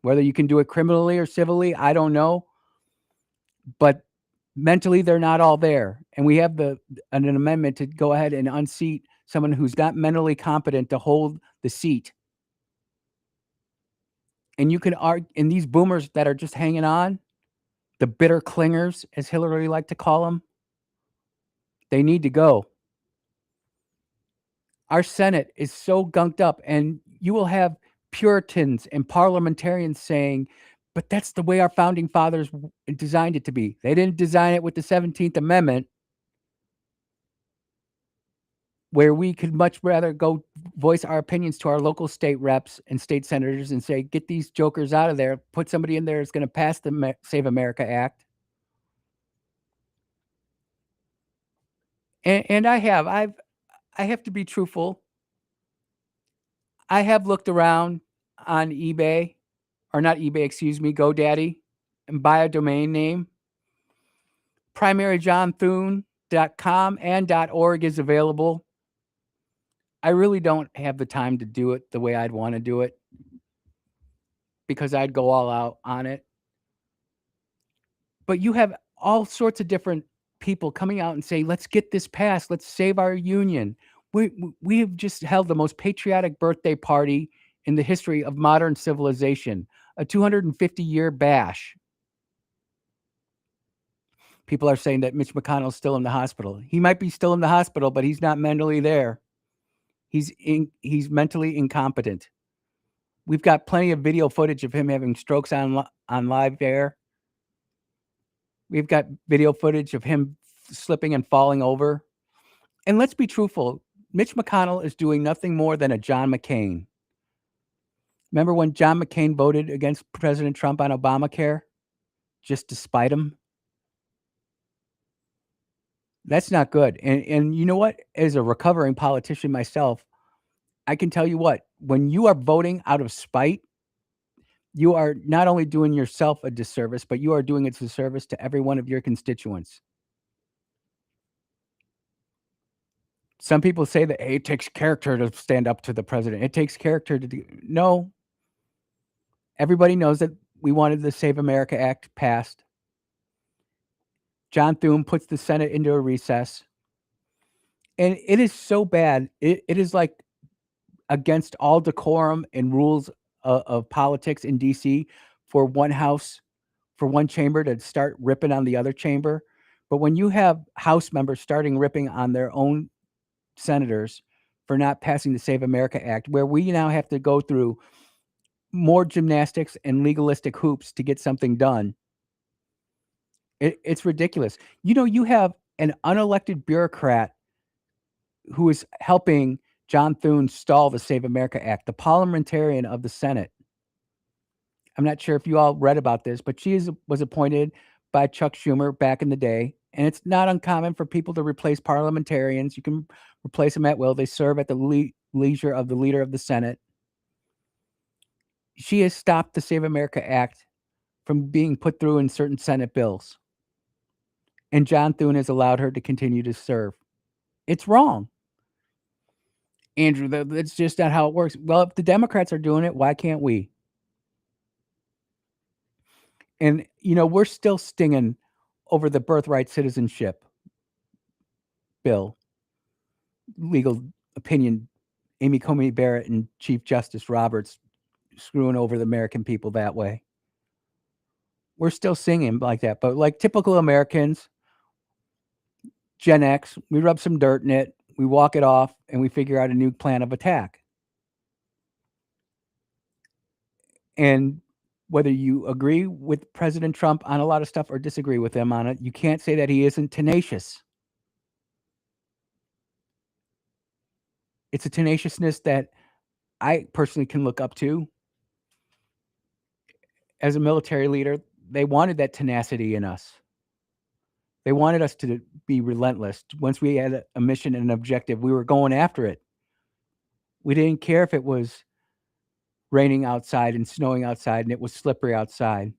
Whether you can do it criminally or civilly, I don't know. But mentally, they're not all there. And we have an amendment to go ahead and unseat someone who's not mentally competent to hold the seat. And you can argue, and these boomers that are just hanging on, the bitter clingers, as Hillary liked to call them, they need to go. Our Senate is so gunked up, and you will have Puritans and parliamentarians saying, but that's the way our founding fathers designed it to be. They didn't design it with the 17th Amendment, where we could much rather go voice our opinions to our local state reps and state senators and say, get these jokers out of there, put somebody in there that's going to pass the Save America Act. And I have to be truthful. I have looked around on eBay, or not eBay, excuse me, GoDaddy, and buy a domain name. primaryjohnthune.com and .org is available. I really don't have the time to do it the way I'd want to do it because I'd go all out on it. But you have all sorts of different people coming out and saying, let's get this passed. Let's save our union. We have just held the most patriotic birthday party in the history of modern civilization, a 250-year bash. People are saying that Mitch McConnell's still in the hospital. He might be still in the hospital, but he's not mentally there. He's mentally incompetent. We've got plenty of video footage of him having strokes on live air. We've got video footage of him slipping and falling over. And let's be truthful, Mitch McConnell is doing nothing more than a John McCain. Remember when John McCain voted against President Trump on Obamacare? Just to spite him? That's not good. And you know what? As a recovering politician myself, I can tell you what, when you are voting out of spite, you are not only doing yourself a disservice, but you are doing a disservice to every one of your constituents. Some people say that, hey, it takes character to stand up to the president. It takes character to do. No. Everybody knows that we wanted the Save America Act passed. John Thune puts the Senate into a recess. And it is so bad. It is like against all decorum and rules of politics in D.C. for one house, for one chamber to start ripping on the other chamber. But when you have House members starting ripping on their own senators for not passing the Save America Act, where we now have to go through more gymnastics and legalistic hoops to get something done, it's ridiculous. You know, you have an unelected bureaucrat who is helping John Thune stall the Save America Act, the parliamentarian of the Senate. I'm not sure if you all read about this, but she was appointed by Chuck Schumer back in the day. And it's not uncommon for people to replace parliamentarians. You can replace them at will. They serve at the leisure of the leader of the Senate. She has stopped the Save America Act from being put through in certain Senate bills. And John Thune has allowed her to continue to serve. It's wrong. Andrew, that's just not how it works. Well, if the Democrats are doing it, why can't we? And, you know, we're still stinging over the birthright citizenship bill, legal opinion, Amy Coney Barrett and Chief Justice Roberts screwing over the American people that way. We're still singing like that. But like typical Americans, Gen X, we rub some dirt in it, we walk it off, and we figure out a new plan of attack. And whether you agree with President Trump on a lot of stuff or disagree with him on it, you can't say that he isn't tenacious. It's a tenaciousness that I personally can look up to. As a military leader, they wanted that tenacity in us. They wanted us to be relentless. Once we had a mission and an objective, we were going after it. We didn't care if it was raining outside and snowing outside and it was slippery outside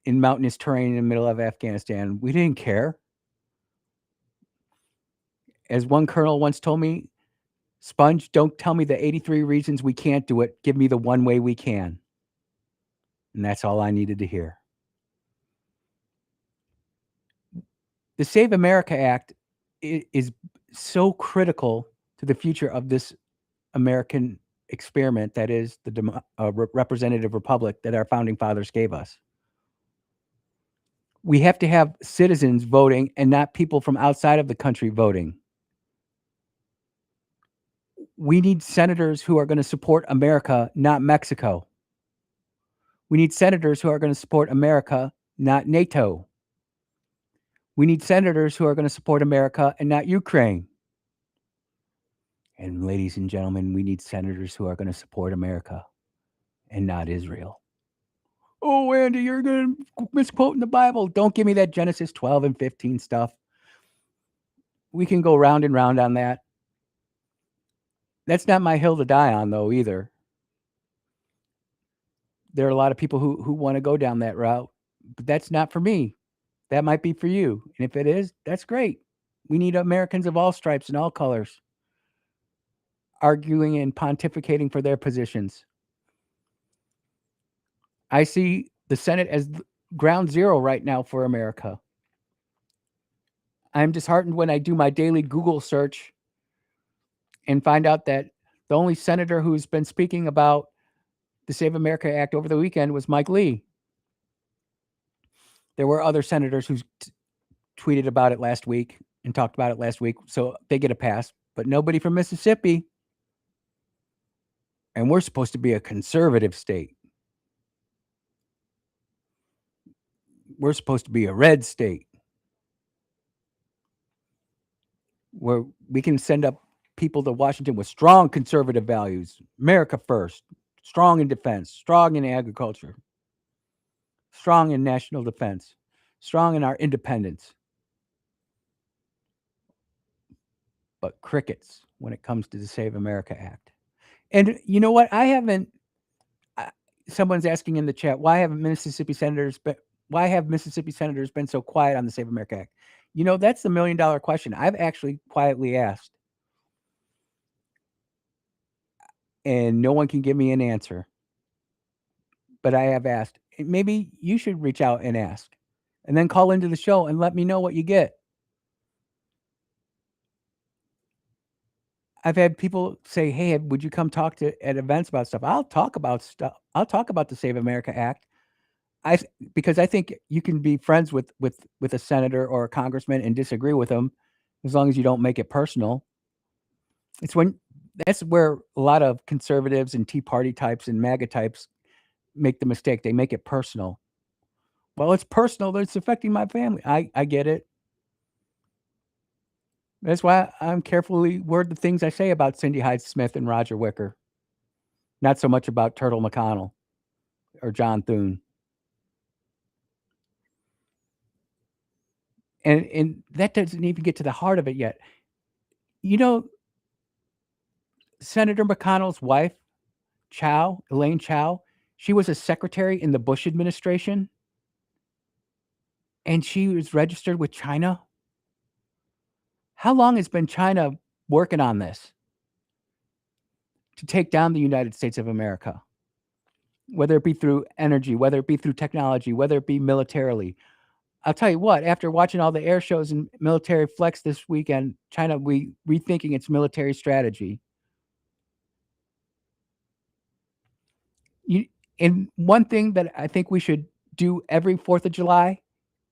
in mountainous terrain in the middle of Afghanistan. We didn't care. As one colonel once told me, Sponge, don't tell me the 83 reasons we can't do it. Give me the one way we can. And that's all I needed to hear. The Save America Act is so critical to the future of this American experiment that is the representative republic that our founding fathers gave us. We have to have citizens voting and not people from outside of the country voting. We need senators who are going to support America, not Mexico. We need senators who are going to support America, not NATO. We need senators who are going to support America and not Ukraine. And ladies and gentlemen, we need senators who are going to support America and not Israel. Oh, Andy, you're going to misquote in the Bible. Don't give me that Genesis 12 and 15 stuff. We can go round and round on that. That's not my hill to die on, though, either. There are a lot of people who want to go down that route, but that's not for me. That might be for you. And if it is, that's great. We need Americans of all stripes and all colors arguing and pontificating for their positions. I see the Senate as ground zero right now for America. I'm disheartened when I do my daily Google search and find out that the only senator who's been speaking about the Save America Act over the weekend was Mike Lee. There were other senators who tweeted about it last week and talked about it last week, so they get a pass, but nobody from Mississippi. And we're supposed to be a conservative state. We're supposed to be a red state where we can send up people to Washington with strong conservative values. America first, strong in defense, strong in agriculture, strong in national defense, strong in our independence. But crickets when it comes to the Save America Act. And you know what? Someone's asking in the chat, why have Mississippi senators been so quiet on the Save America Act? You know, that's the $1 million question. I've actually quietly asked, and no one can give me an answer. But I have asked. Maybe you should reach out and ask, and then call into the show and let me know what you get. I've had people say, "Hey, would you come talk at events about stuff?" I'll talk about stuff. I'll talk about the Save America Act. Because I think you can be friends with a senator or a congressman and disagree with them, as long as you don't make it personal. That's where a lot of conservatives and Tea Party types and MAGA types make the mistake. They make it personal. Well, it's personal, but it's affecting my family. I get it. That's why I'm carefully word the things I say about Cindy Hyde-Smith and Roger Wicker. Not so much about Turtle McConnell or John Thune. And that doesn't even get to the heart of it yet. You know, Senator McConnell's wife, Elaine Chao, she was a secretary in the Bush administration, and she was registered with China. How long has been China working on this to take down the United States of America? Whether it be through energy, whether it be through technology, whether it be militarily. I'll tell you what, after watching all the air shows and military flex this weekend, China rethinking its military strategy. And one thing that I think we should do every 4th of July,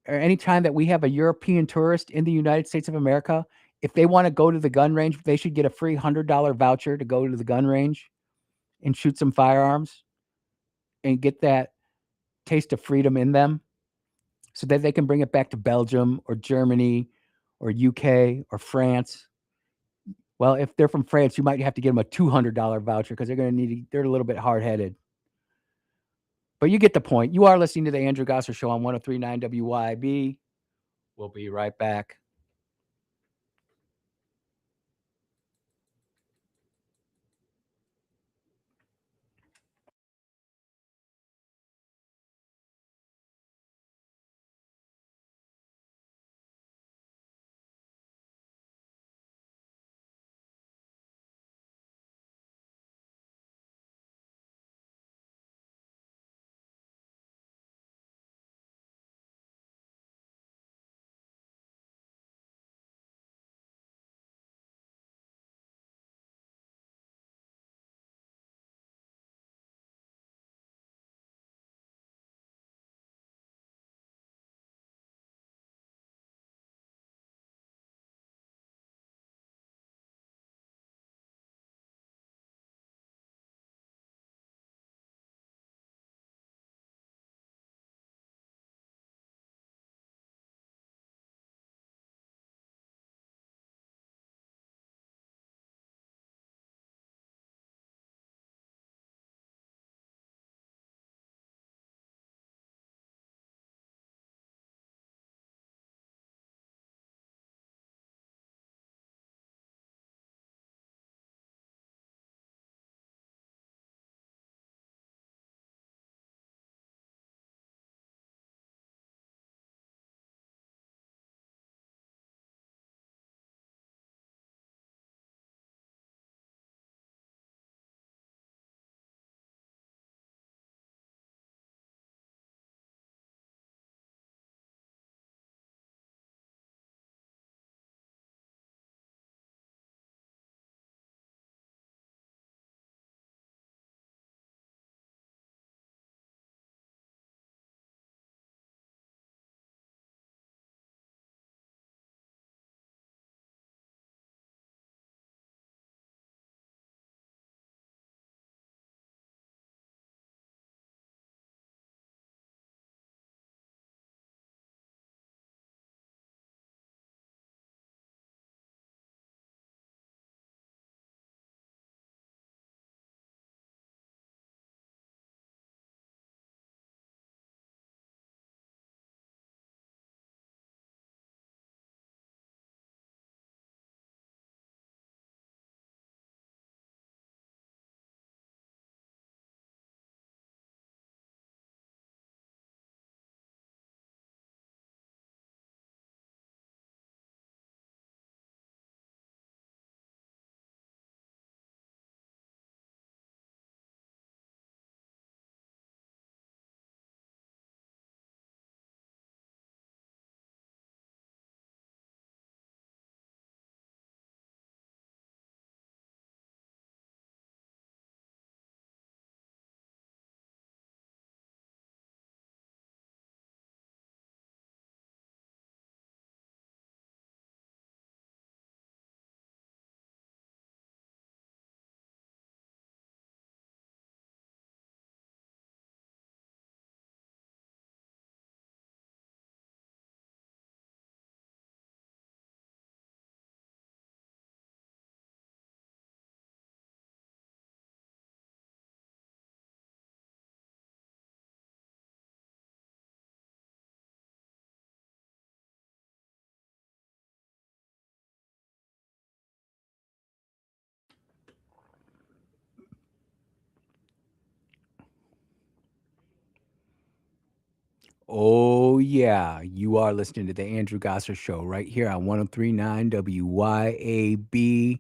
or any time that we have a European tourist in the United States of America, if they want to go to the gun range, they should get a free $100 voucher to go to the gun range and shoot some firearms and get that taste of freedom in them so that they can bring it back to Belgium or Germany or UK or France. Well, if they're from France, you might have to give them a $200 voucher because they're a little bit hard-headed. But you get the point. You are listening to the Andrew Gosser Show on 103.9 WYAB. We'll be right back. Oh, yeah. You are listening to the Andrew Gosser Show right here on 1039 WYAB.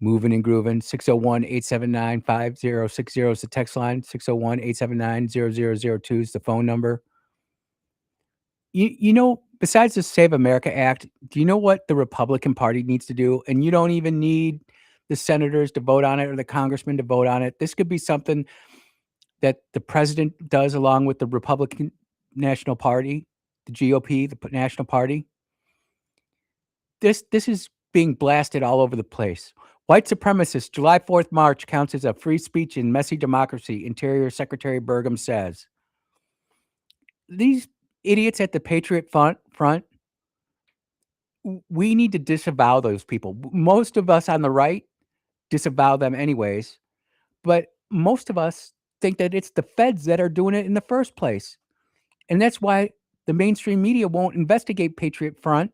Moving and grooving. 601-879-5060 is the text line. 601-879-0002 is the phone number. You know, besides the Save America Act, do you know what the Republican Party needs to do? And you don't even need the senators to vote on it or the congressmen to vote on it. This could be something that the president does along with the Republican National Party, the GOP, the National Party. This is being blasted all over the place. White supremacists, July 4th march counts as a free speech in messy democracy, Interior Secretary Burgum says. These idiots at the Patriot Front, we need to disavow those people. Most of us on the right disavow them anyways, but most of us think that it's the feds that are doing it in the first place. And that's why the mainstream media won't investigate Patriot Front,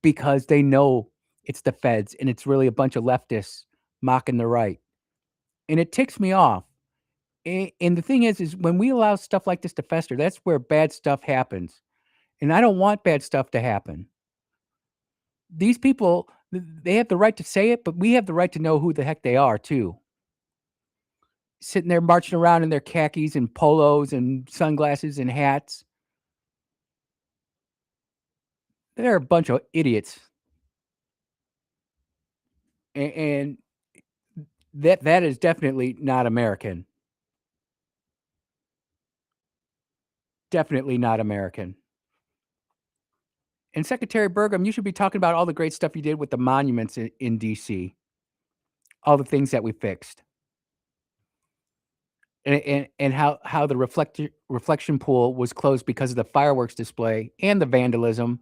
because they know it's the feds and it's really a bunch of leftists mocking the right. And it ticks me off. And the thing is when we allow stuff like this to fester, that's where bad stuff happens. And I don't want bad stuff to happen. These people, they have the right to say it, but we have the right to know who the heck they are too. Sitting there marching around in their khakis and polos and sunglasses and hats. They're a bunch of idiots. And that is definitely not American. Definitely not American. And Secretary Burgum, you should be talking about all the great stuff you did with the monuments in D.C., all the things that we fixed, and how the reflection pool was closed because of the fireworks display and the vandalism.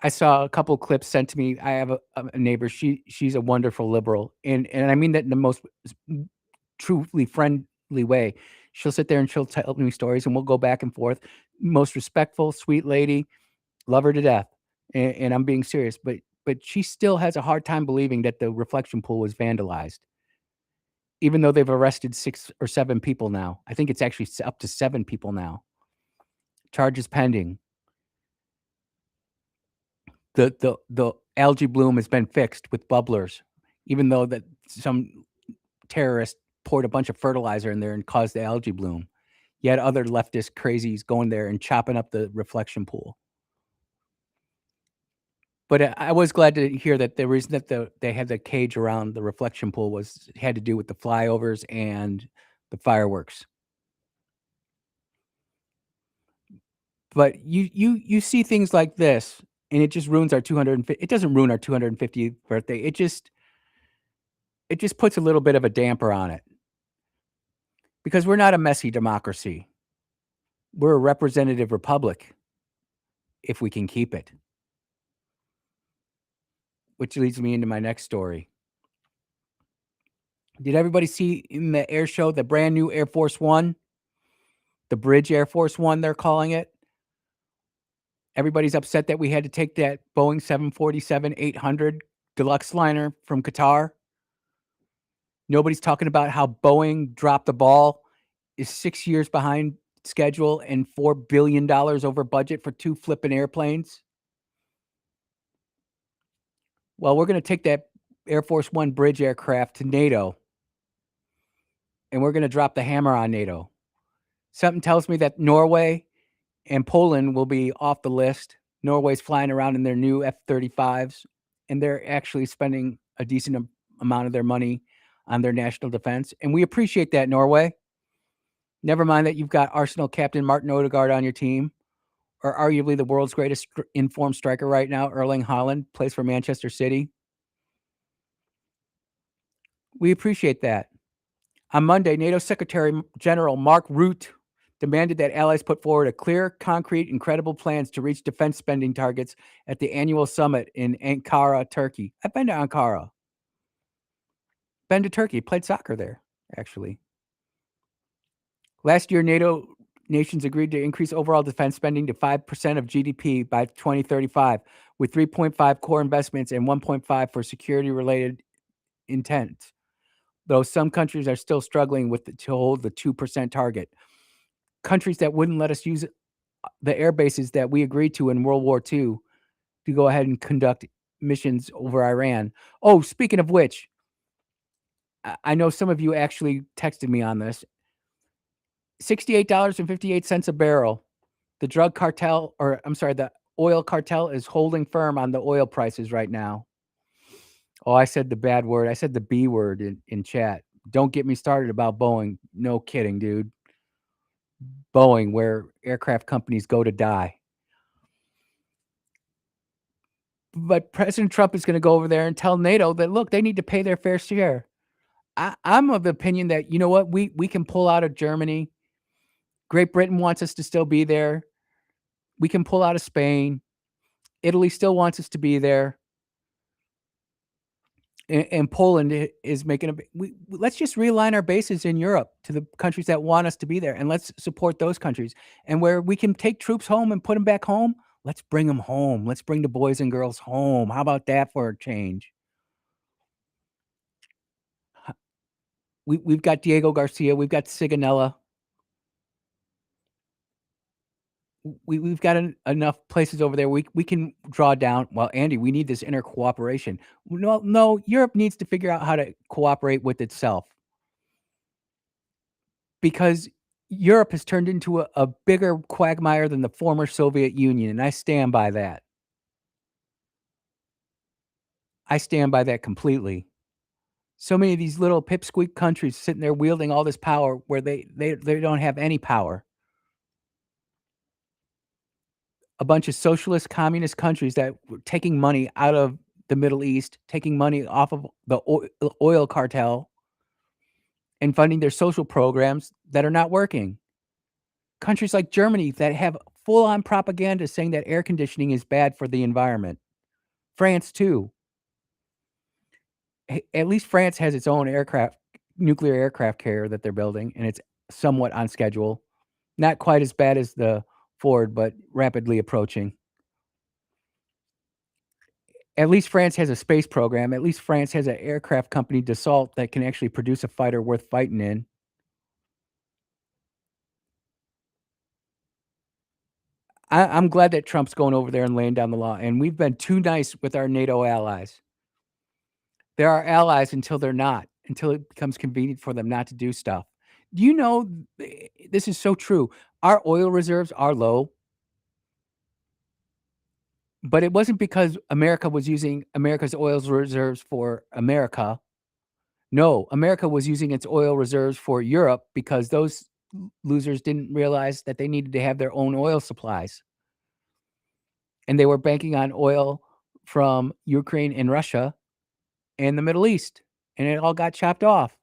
I saw a couple clips sent to me. I have a neighbor. She's a wonderful liberal, and I mean that in the most truly friendly way. She'll sit there and she'll tell me stories, and we'll go back and forth. Most respectful, sweet lady, love her to death, and I'm being serious. But she still has a hard time believing that the reflection pool was vandalized, even though they've arrested 6 or 7 people now. I think it's actually up to 7 people now. Charges pending. The algae bloom has been fixed with bubblers, even though that some terrorist poured a bunch of fertilizer in there and caused the algae bloom. Yet other leftist crazies going there and chopping up the reflection pool. But I was glad to hear that the reason that they had the cage around the reflection pool had to do with the flyovers and the fireworks. But you see things like this, and it just ruins our 250. It doesn't ruin our 250th birthday. It just puts a little bit of a damper on it, because we're not a messy democracy. We're a representative republic, if we can keep it. Which leads me into my next story. Did everybody see in the air show the brand new Air Force One? The Bridge Air Force One, they're calling it. Everybody's upset that we had to take that Boeing 747-800 deluxe liner from Qatar. Nobody's talking about how Boeing dropped the ball, is 6 years behind schedule, and $4 billion over budget for 2 flipping airplanes. Well, we're going to take that Air Force One bridge aircraft to NATO, and we're going to drop the hammer on NATO. Something tells me that Norway and Poland will be off the list. Norway's flying around in their new F-35s, and they're actually spending a decent amount of their money on their national defense. And we appreciate that, Norway. Never mind that you've got Arsenal captain Martin Odegaard on your team, or arguably the world's greatest informed striker right now, Erling Haaland, plays for Manchester City. We appreciate that. On Monday, NATO Secretary General Mark Rutte demanded that allies put forward a clear, concrete, and credible plans to reach defense spending targets at the annual summit in Ankara, Turkey. I've been to Ankara. Been to Turkey, played soccer there, actually. Last year, NATO nations agreed to increase overall defense spending to 5% of GDP by 2035, with 3.5 core investments and 1.5 for security-related intent, though some countries are still struggling to hold the 2% target. countries that wouldn't let us use the air bases that we agreed to in World War II to go ahead and conduct missions over Iran. Oh, speaking of which, I know some of you actually texted me on this. $68.58 a barrel. The drug cartel, or I'm sorry, the oil cartel is holding firm on the oil prices right now. Oh, I said the bad word. I said the B word in chat. Don't get me started about Boeing. No kidding, dude. Boeing, where aircraft companies go to die. But President Trump is going to go over there and tell NATO that, look, they need to pay their fair share. I'm of the opinion that, you know what, we can pull out of Germany. Great Britain wants us to still be there. We can pull out of Spain. Italy still wants us to be there. And Poland is making let's just realign our bases in Europe to the countries that want us to be there, and let's support those countries. And where we can take troops home and put them back home, let's bring them home. Let's bring the boys and girls home. How about that for a change? We've got Diego Garcia. We've got Sigonella. We've got enough places over there. We can draw down. Well, Andy, we need this inner cooperation. No, Europe needs to figure out how to cooperate with itself, because Europe has turned into a bigger quagmire than the former Soviet Union, and I stand by that. I stand by that completely. So many of these little pipsqueak countries sitting there wielding all this power where they don't have any power. A bunch of socialist, communist countries that were taking money out of the Middle East, taking money off of the oil cartel, and funding their social programs that are not working. Countries like Germany that have full-on propaganda saying that air conditioning is bad for the environment. France, too. At least France has its own nuclear aircraft carrier that they're building, and it's somewhat on schedule. Not quite as bad as the Ford, but rapidly approaching. At least France has a space program. At least France has an aircraft company, Dassault, that can actually produce a fighter worth fighting in. I'm glad that Trump's going over there and laying down the law, and we've been too nice with our NATO allies. They're our allies until they're not, until it becomes convenient for them not to do stuff. Do you know, this is so true. Our oil reserves are low, but it wasn't because America was using America's oil reserves for America. No, America was using its oil reserves for Europe because those losers didn't realize that they needed to have their own oil supplies. And they were banking on oil from Ukraine and Russia and the Middle East, and it all got chopped off.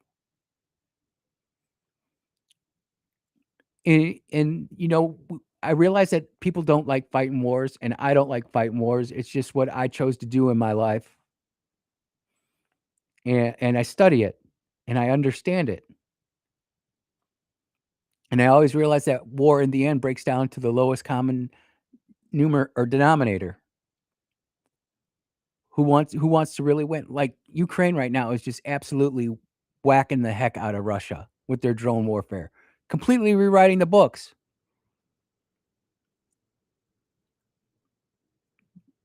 And you know, I realize that people don't like fighting wars, and I don't like fighting wars. It's just what I chose to do in my life. And I study it, and I understand it. And I always realize that war in the end breaks down to the lowest common numerator or denominator. Who wants to really win? Like Ukraine right now is just absolutely whacking the heck out of Russia with their drone warfare, completely rewriting the books.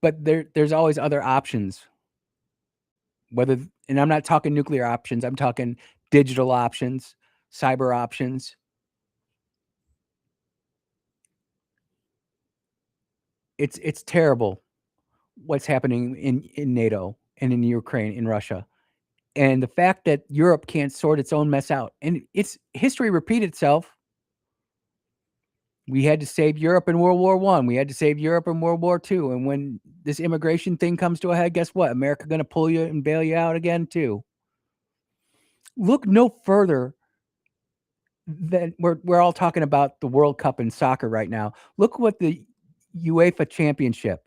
But there's always other options. And I'm not talking nuclear options, I'm talking digital options, cyber options. It's terrible what's happening in NATO and in Ukraine, in Russia. And the fact that Europe can't sort its own mess out. And it's history repeat itself. We had to save Europe in World War I. We had to save Europe in World War II. And when this immigration thing comes to a head, guess what? America going to pull you and bail you out again too. Look no further than we're all talking about the World Cup in soccer right now. Look what the UEFA Championship,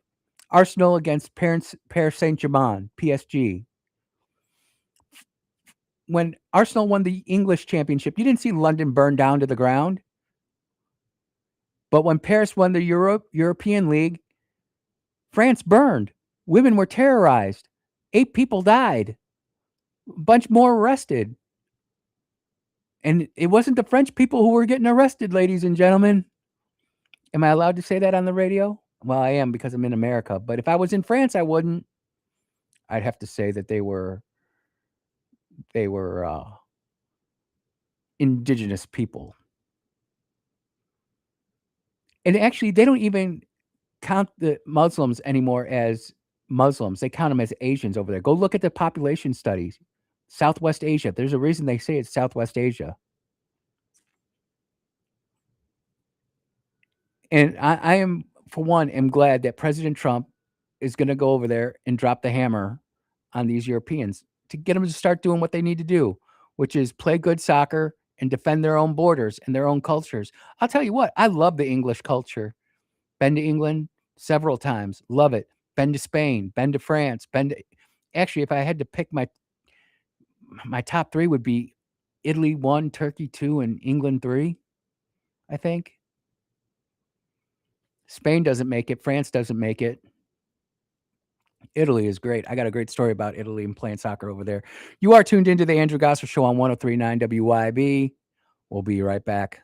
Arsenal against Paris Saint-Germain, PSG. When Arsenal won the English Championship, you didn't see London burn down to the ground. But when Paris won the European League, France burned. Women were terrorized. 8 people died. A bunch more arrested. And it wasn't the French people who were getting arrested, ladies and gentlemen. Am I allowed to say that on the radio? Well, I am because I'm in America. But if I was in France, I wouldn't. I'd have to say that they were indigenous people. And actually, they don't even count the Muslims anymore as Muslims. They count them as Asians over there. Go look at the population studies. Southwest Asia. There's a reason they say it's Southwest Asia. And I am, for one, am glad that President Trump is going to go over there and drop the hammer on these Europeans to get them to start doing what they need to do, which is play good soccer and defend their own borders and their own cultures. I'll tell you what, I love the English culture. Been to England several times. Love it. Been to Spain, been to France, actually, if I had to pick my top 3 would be Italy 1, Turkey 2, and England 3, I think. Spain doesn't make it. France doesn't make it. Italy is great. I got a great story about Italy and playing soccer over there. You are tuned into the Andrew Gosser Show on 103.9 WYAB. We'll be right back.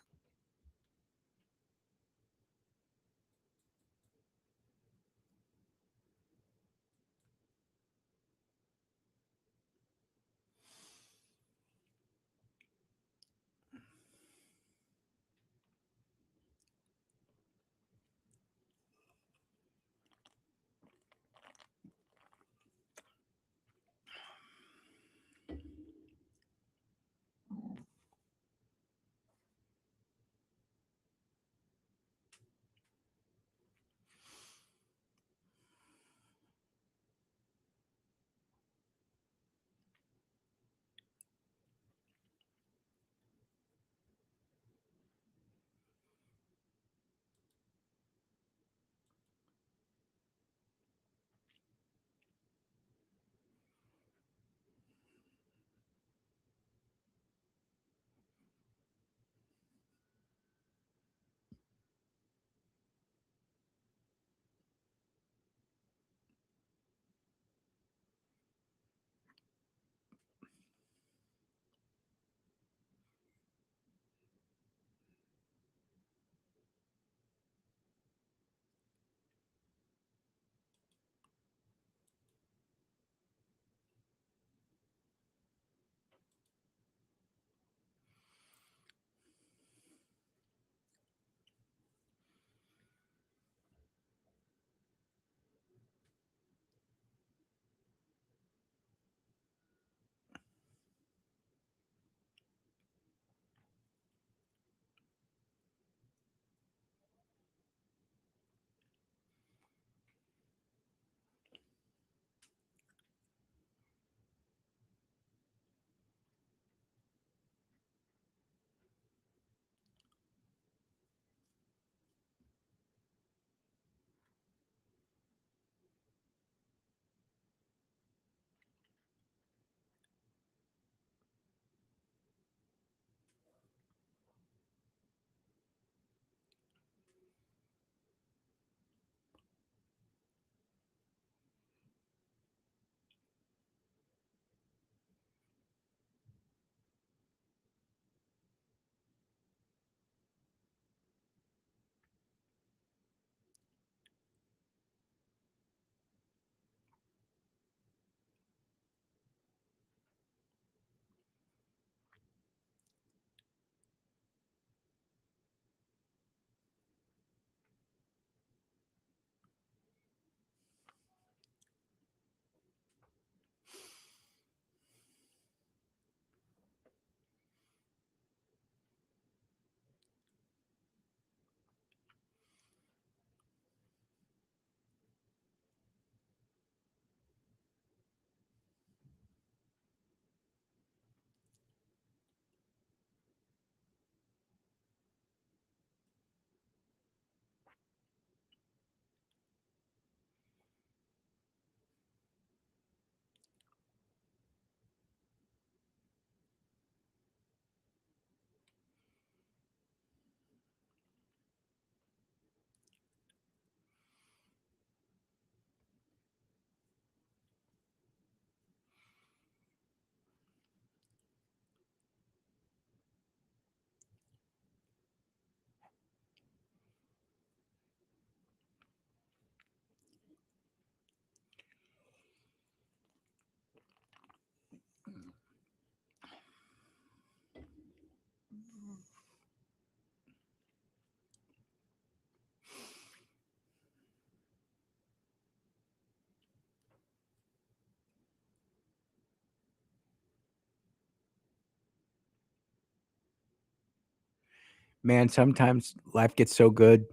Man, sometimes life gets so good.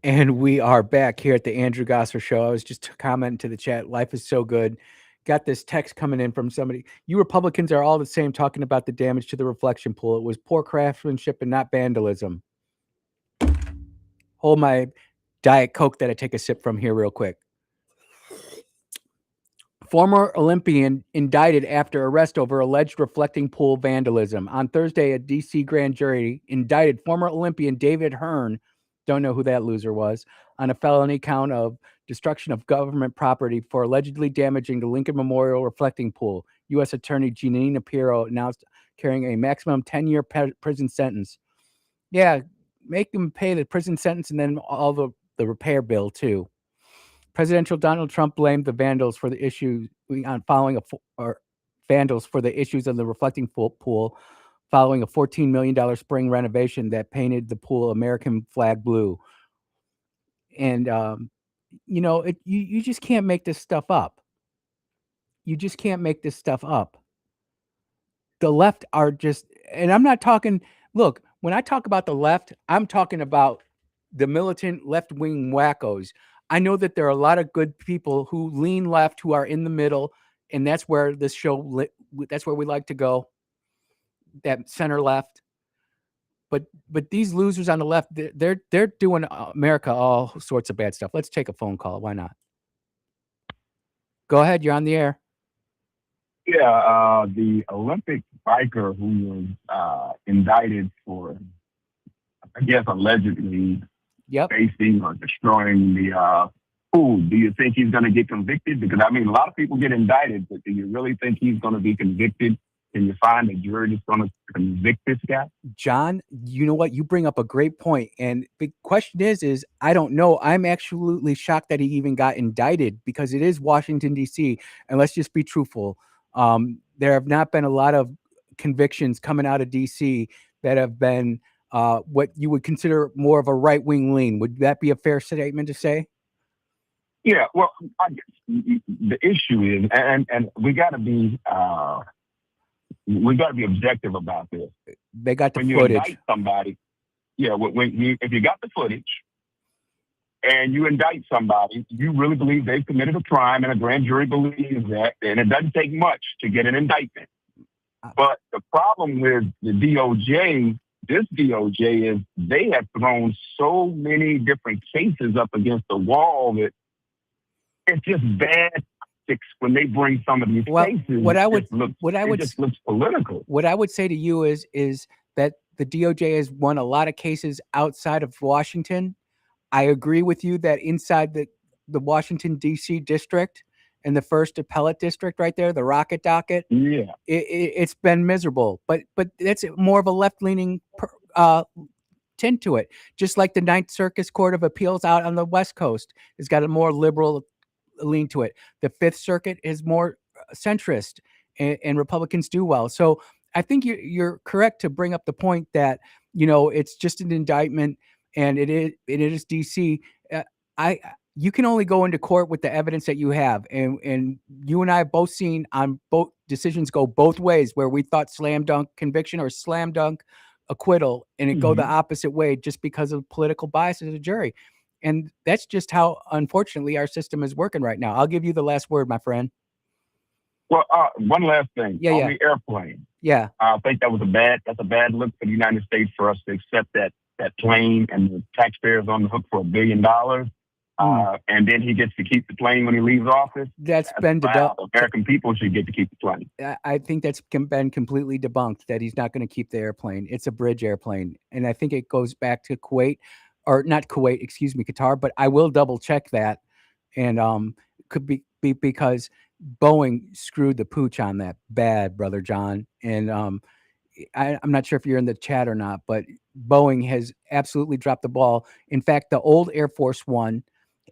And we are back here at the Andrew Gosser Show. I was just commenting to the chat. Life is so good. Got this text coming in from somebody. You Republicans are all the same talking about the damage to the reflection pool. It was poor craftsmanship and not vandalism. Hold my Diet Coke that I take a sip from here real quick. Former Olympian indicted after arrest over alleged reflecting pool vandalism. On Thursday, a D.C. grand jury indicted former Olympian David Hearn, don't know who that loser was, on a felony count of destruction of government property for allegedly damaging the Lincoln Memorial reflecting pool. U.S. Attorney Jeanine Pirro announced carrying a maximum 10-year prison sentence. Yeah, make them pay the prison sentence and then all the repair bill, too. Presidential Donald Trump blamed the vandals for the issue on vandals for the issues of the reflecting pool following a $14 million spring renovation that painted the pool American flag blue. And you just can't make this stuff up. You just can't make this stuff up. The left are just, and I'm not talking. Look, when I talk about the left, I'm talking about the militant left-wing wackos. I know that there are a lot of good people who lean left, who are in the middle, and that's where this show, that's where we like to go, that center left. But these losers on the left, they're doing America all sorts of bad stuff. Let's take a phone call. Why not? Go ahead. You're on the air. Yeah, the Olympic biker who was indicted for, I guess, allegedly facing or destroying the pool. Do you think he's going to get convicted? Because, I mean, a lot of people get indicted, but do you really think he's going to be convicted? Can you find a jury that's going to convict this guy? John, you know what? You bring up a great point. And the question is I don't know. I'm absolutely shocked that he even got indicted because it is Washington, D.C. And let's just be truthful. There have not been a lot of convictions coming out of D.C. that have been what you would consider more of a right-wing lean. Would that be a fair statement to say? Yeah, well, I guess the issue is, and we got to be objective about this. They got the when footage. You indict somebody, if you got the footage and you indict somebody, you really believe they've committed a crime, and a grand jury believes that, and it doesn't take much to get an indictment. But the problem with the DOJ, this DOJ, is they have thrown so many different cases up against the wall that it's just bad tactics when they bring some of these cases. It just looks political. What I would say to you is that the DOJ has won a lot of cases outside of Washington. I agree with you that inside the Washington, D.C. district and the first appellate district right there, the Rocket Docket, it's been miserable. But that's more of a left-leaning tint to it. Just like the Ninth Circuit Court of Appeals out on the West Coast has got a more liberal lean to it. The Fifth Circuit is more centrist, and Republicans do well. So I think you're correct to bring up the point that, it's just an indictment and it is DC. You can only go into court with the evidence that you have. And you and I have both seen on both decisions go both ways, where we thought slam dunk conviction or slam dunk acquittal, and it go the opposite way just because of political bias as a jury. And that's just how, unfortunately, our system is working right now. I'll give you the last word, my friend. Well, one last thing. On the airplane. Yeah. I think that's a bad look for the United States for us to accept that plane, and the taxpayers on the hook for $1 billion. And then he gets to keep the plane when he leaves office. That's been debunked. American people should get to keep the plane. I think that's been completely debunked, that he's not going to keep the airplane. It's a bridge airplane. And I think it goes back to Qatar, but I will double check that. And could be because Boeing screwed the pooch on that bad, Brother John. And I'm not sure if you're in the chat or not, but Boeing has absolutely dropped the ball. In fact, the old Air Force One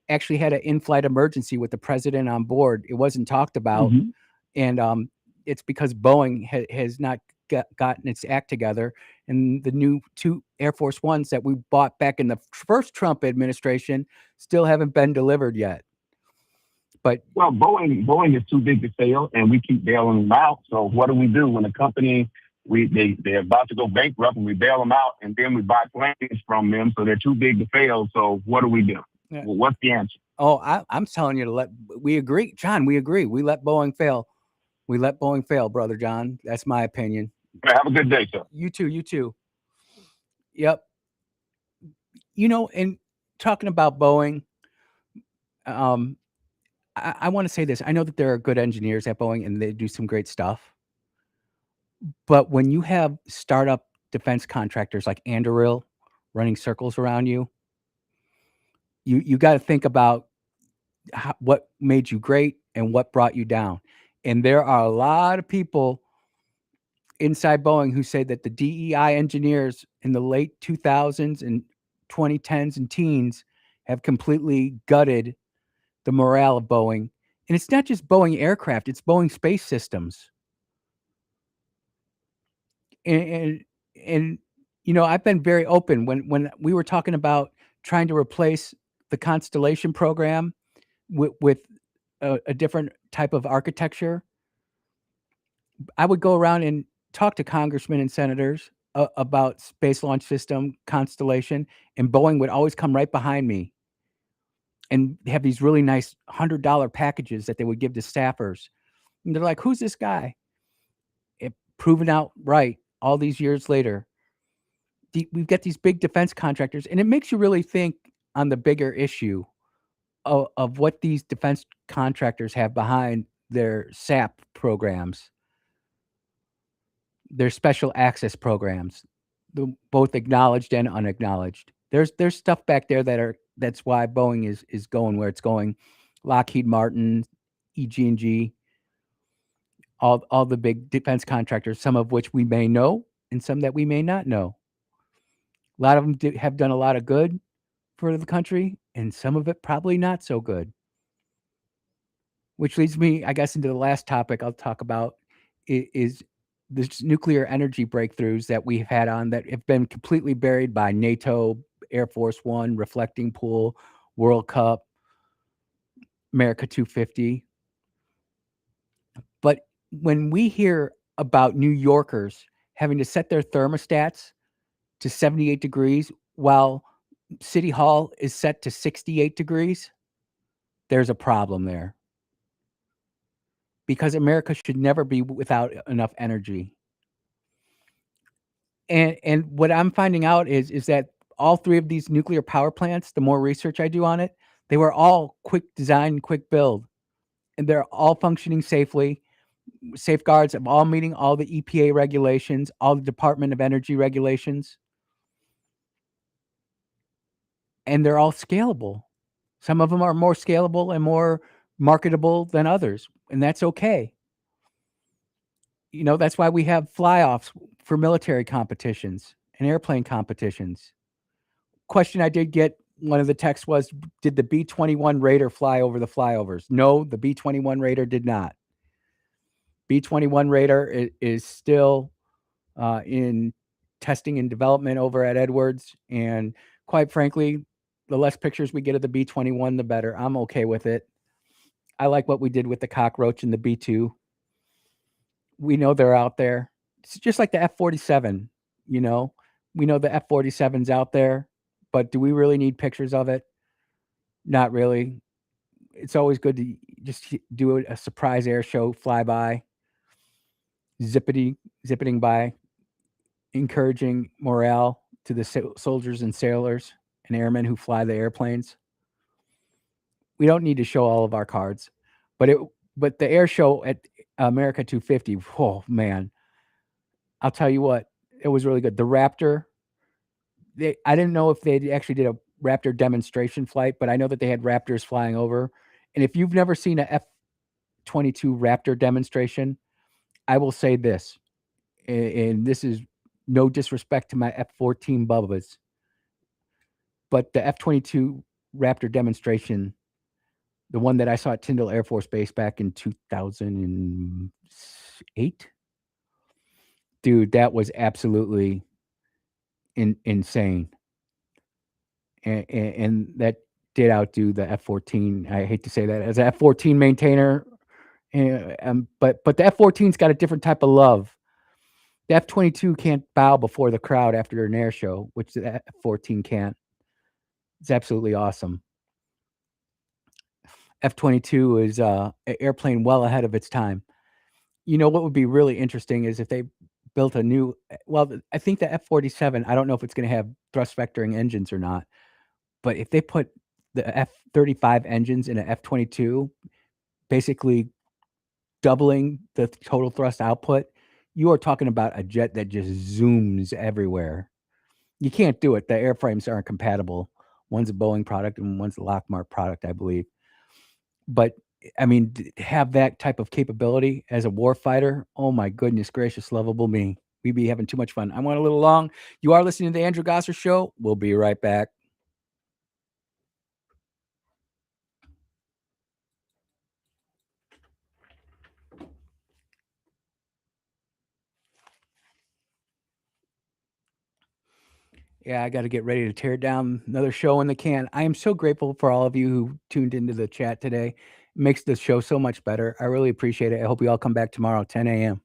actually had an in-flight emergency with the president on board. It wasn't talked about. And it's because Boeing has not gotten its act together. and the new 2 Air Force Ones that we bought back in the first Trump administration still haven't been delivered yet. But Well, Boeing is too big to fail, and we keep bailing them out. So what do we do when a company they're about to go bankrupt and we bail them out, and then we buy planes from them, so they're too big to fail? So what do we do? Yeah. Well, what's the answer? Oh, I'm telling you to we agree, John. We agree. We let Boeing fail. We let Boeing fail, brother John. That's my opinion. Have a good day, sir. You too. You too. Yep. And talking about Boeing, I want to say this. I know that there are good engineers at Boeing and they do some great stuff. But when you have startup defense contractors like Anduril running circles around you, you got to think about what made you great and what brought you down. And there are a lot of people inside Boeing who say that the DEI engineers in the late 2000s and 2010s and teens have completely gutted the morale of Boeing. And it's not just Boeing aircraft, it's Boeing space systems. And I've been very open when we were talking about trying to replace the Constellation program with a different type of architecture. I would go around and talk to congressmen and senators about Space Launch System, Constellation, and Boeing would always come right behind me and have these really nice $100 packages that they would give to staffers. And they're like, who's this guy? It proven out right all these years later. We've got these big defense contractors, and it makes you really think on the bigger issue of what these defense contractors have behind their SAP programs, their special access programs, both acknowledged and unacknowledged. There's stuff back there that's why Boeing is going where it's going. Lockheed Martin, EG&G, all the big defense contractors, some of which we may know and some that we may not know. A lot of them have done a lot of good for the country, and some of it probably not so good. Which leads me, I guess, into the last topic I'll talk about is this nuclear energy breakthroughs that we've had on that have been completely buried by NATO, Air Force One, Reflecting Pool, World Cup, America 250. But when we hear about New Yorkers having to set their thermostats to 78 degrees while City Hall is set to 68 degrees, there's a problem there. Because America should never be without enough energy. And what I'm finding out is that all 3 of these nuclear power plants, the more research I do on it, they were all quick design, quick build. And they're all functioning safely. Safeguards of all meeting all the EPA regulations, all the Department of Energy regulations. And they're all scalable. Some of them are more scalable and more marketable than others, and that's okay. That's why we have fly-offs for military competitions and airplane competitions. Question I did get, one of the texts was, did the B-21 Raider fly over the flyovers? No, the B-21 Raider did not. B-21 Raider is still in testing and development over at Edwards, and quite frankly, the less pictures we get of the B-21, the better. I'm okay with it. I like what we did with the Cockroach and the B-2. We know they're out there. It's just like the F-47, we know the F-47's out there, but do we really need pictures of it? Not really. It's always good to just do a surprise air show, fly by, zippeting by, encouraging morale to the soldiers and sailors and airmen who fly the airplanes. We don't need to show all of our cards, but the air show at America 250, oh man, I'll tell you what, it was really good. The Raptor, I didn't know if they actually did a Raptor demonstration flight, but I know that they had Raptors flying over. And if you've never seen a F-22 Raptor demonstration, I will say this, and this is no disrespect to my F-14 Bubbas, but the F-22 Raptor demonstration, the one that I saw at Tyndall Air Force Base back in 2008, dude, that was absolutely insane, and that did outdo the F-14. I hate to say that as an F-14 maintainer, but the F-14's got a different type of love. The F-22 can't bow before the crowd after an air show, which the F-14 can't. It's absolutely awesome. F-22 is an airplane well ahead of its time. You know what would be really interesting is if they built a new. Well, I think the F-47. I don't know if it's going to have thrust vectoring engines or not, but if they put the F-35 engines in an F-22, basically doubling the total thrust output, you are talking about a jet that just zooms everywhere. You can't do it. The airframes aren't compatible. One's a Boeing product and one's a Lockheed product, I believe. But I mean, have that type of capability as a warfighter. Oh my goodness gracious, lovable me. We'd be having too much fun. I went a little long. You are listening to the Andrew Gosser Show. We'll be right back. Yeah, I got to get ready to tear down another show in the can. I am so grateful for all of you who tuned into the chat today. It makes the show so much better. I really appreciate it. I hope you all come back tomorrow, 10 a.m.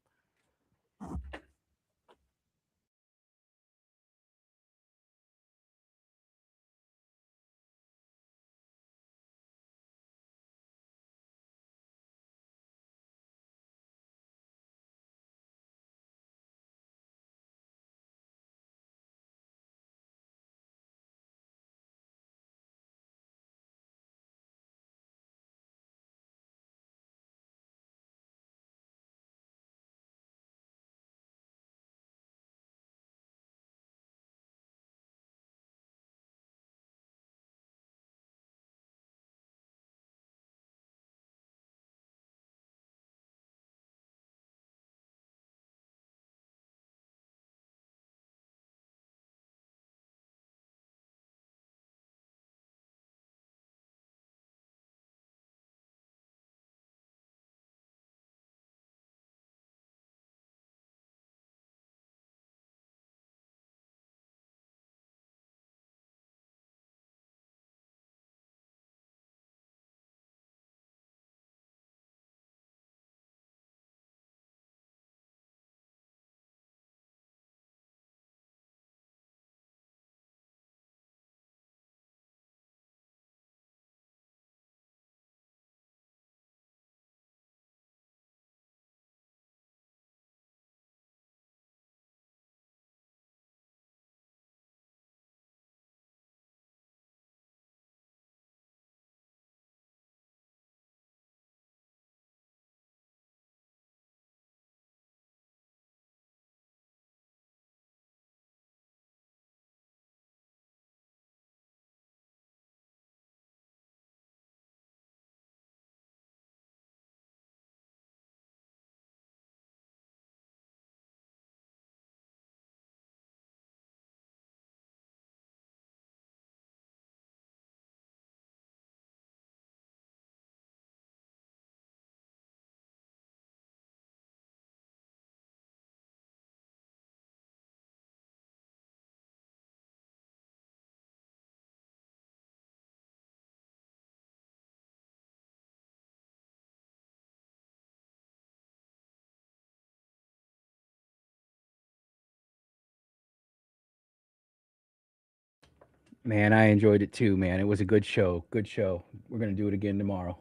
Man, I enjoyed it too, man. It was a good show. Good show. We're going to do it again tomorrow.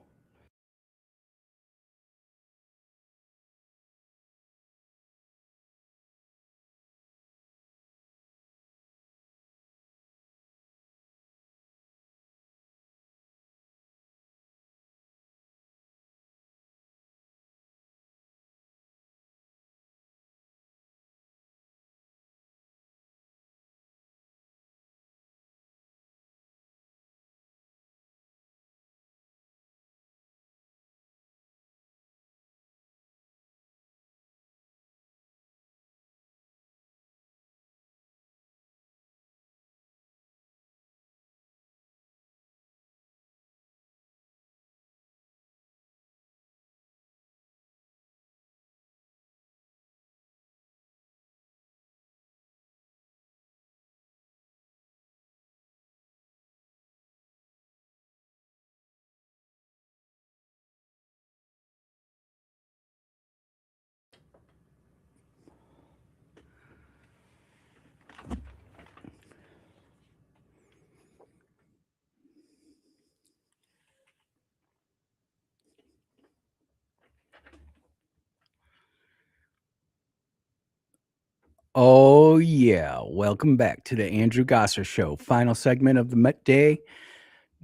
Oh, yeah. Welcome back to the Andrew Gosser Show. Final segment of the day.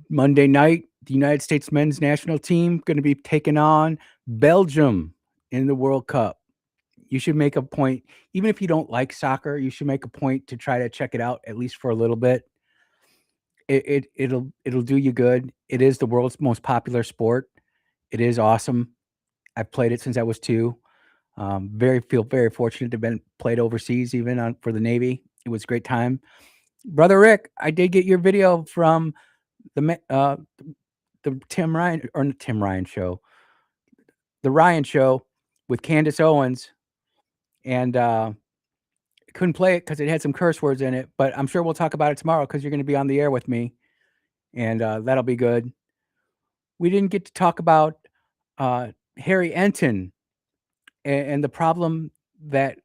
Monday night, the United States men's national team going to be taking on Belgium in the World Cup. You should make a point, even if you don't like soccer, you should make a point to try to check it out at least for a little bit. It'll do you good. It is the world's most popular sport. It is awesome. I've played it since I was 2. Feel very fortunate to have been played overseas, even for the Navy. It was a great time. Brother Rick, I did get your video from the Tim Ryan show, the Ryan show with Candace Owens, and couldn't play it because it had some curse words in it. But I'm sure we'll talk about it tomorrow because you're going to be on the air with me, and that'll be good. We didn't get to talk about Harry Enton and the problem that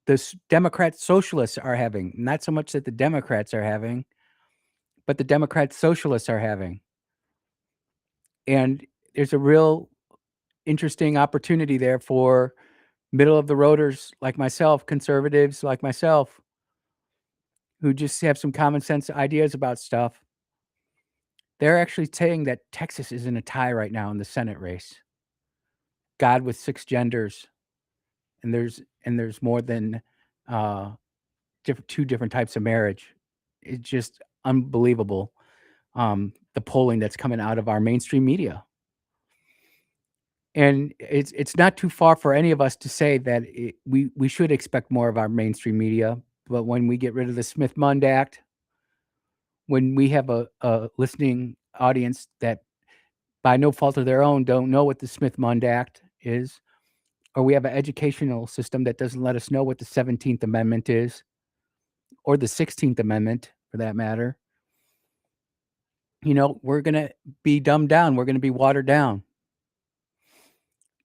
the Democrat socialists are having. Not so much that the Democrats are having, but the Democrat socialists are having. And there's a real interesting opportunity there for middle of the roaders like myself, conservatives like myself, who just have some common sense ideas about stuff. They're actually saying that Texas is in a tie right now in the Senate race. God with 6 genders. And there's more than 2 different types of marriage. It's just unbelievable. The polling that's coming out of our mainstream media. And it's not too far for any of us to say that we should expect more of our mainstream media. But when we get rid of the Smith-Mundt Act, when we have a listening audience that by no fault of their own don't know what the Smith-Mundt Act is, or we have an educational system that doesn't let us know what the 17th Amendment is, or the 16th Amendment for that matter, we're going to be dumbed down. We're going to be watered down.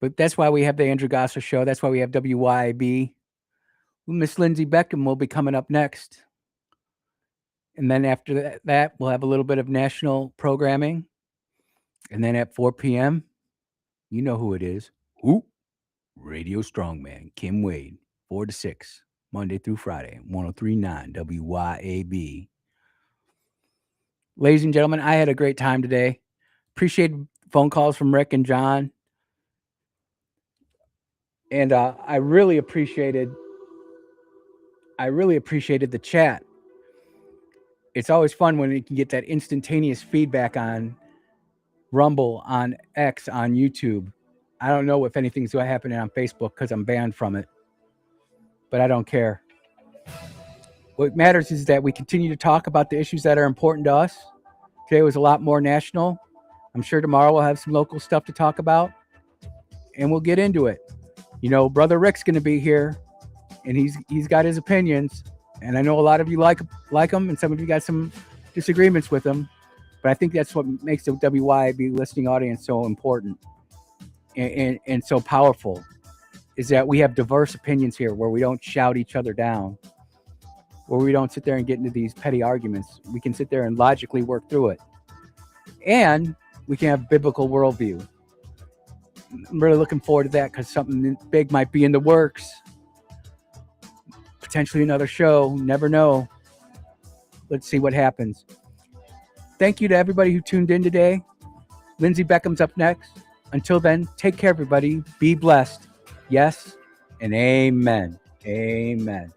But that's why we have the Andrew Gosser Show. That's why we have WYAB. Miss Lindsay Beckham will be coming up next. And then after that, we'll have a little bit of national programming. And then at 4 p.m., you know who it is. Who? Radio Strongman, Kim Wade, 4 to 6, Monday through Friday, 103.9 WYAB. Ladies and gentlemen, I had a great time today. Appreciate phone calls from Rick and John. And I really appreciated the chat. It's always fun when you can get that instantaneous feedback on Rumble, on X, on YouTube. I don't know if anything's going to happen on Facebook because I'm banned from it. But I don't care. What matters is that we continue to talk about the issues that are important to us. Today was a lot more national. I'm sure tomorrow we'll have some local stuff to talk about. And we'll get into it. Brother Rick's going to be here. And he's got his opinions. And I know a lot of you like him. And some of you got some disagreements with him. But I think that's what makes the WYAB listening audience so important. And so powerful, is that we have diverse opinions here where we don't shout each other down, where we don't sit there and get into these petty arguments. We can sit there and logically work through it. And we can have biblical worldview. I'm really looking forward to that because something big might be in the works. Potentially another show. Never know. Let's see what happens. Thank you to everybody who tuned in today. Lindsay Beckham's up next. Until then, take care, everybody. Be blessed. Yes, and amen. Amen.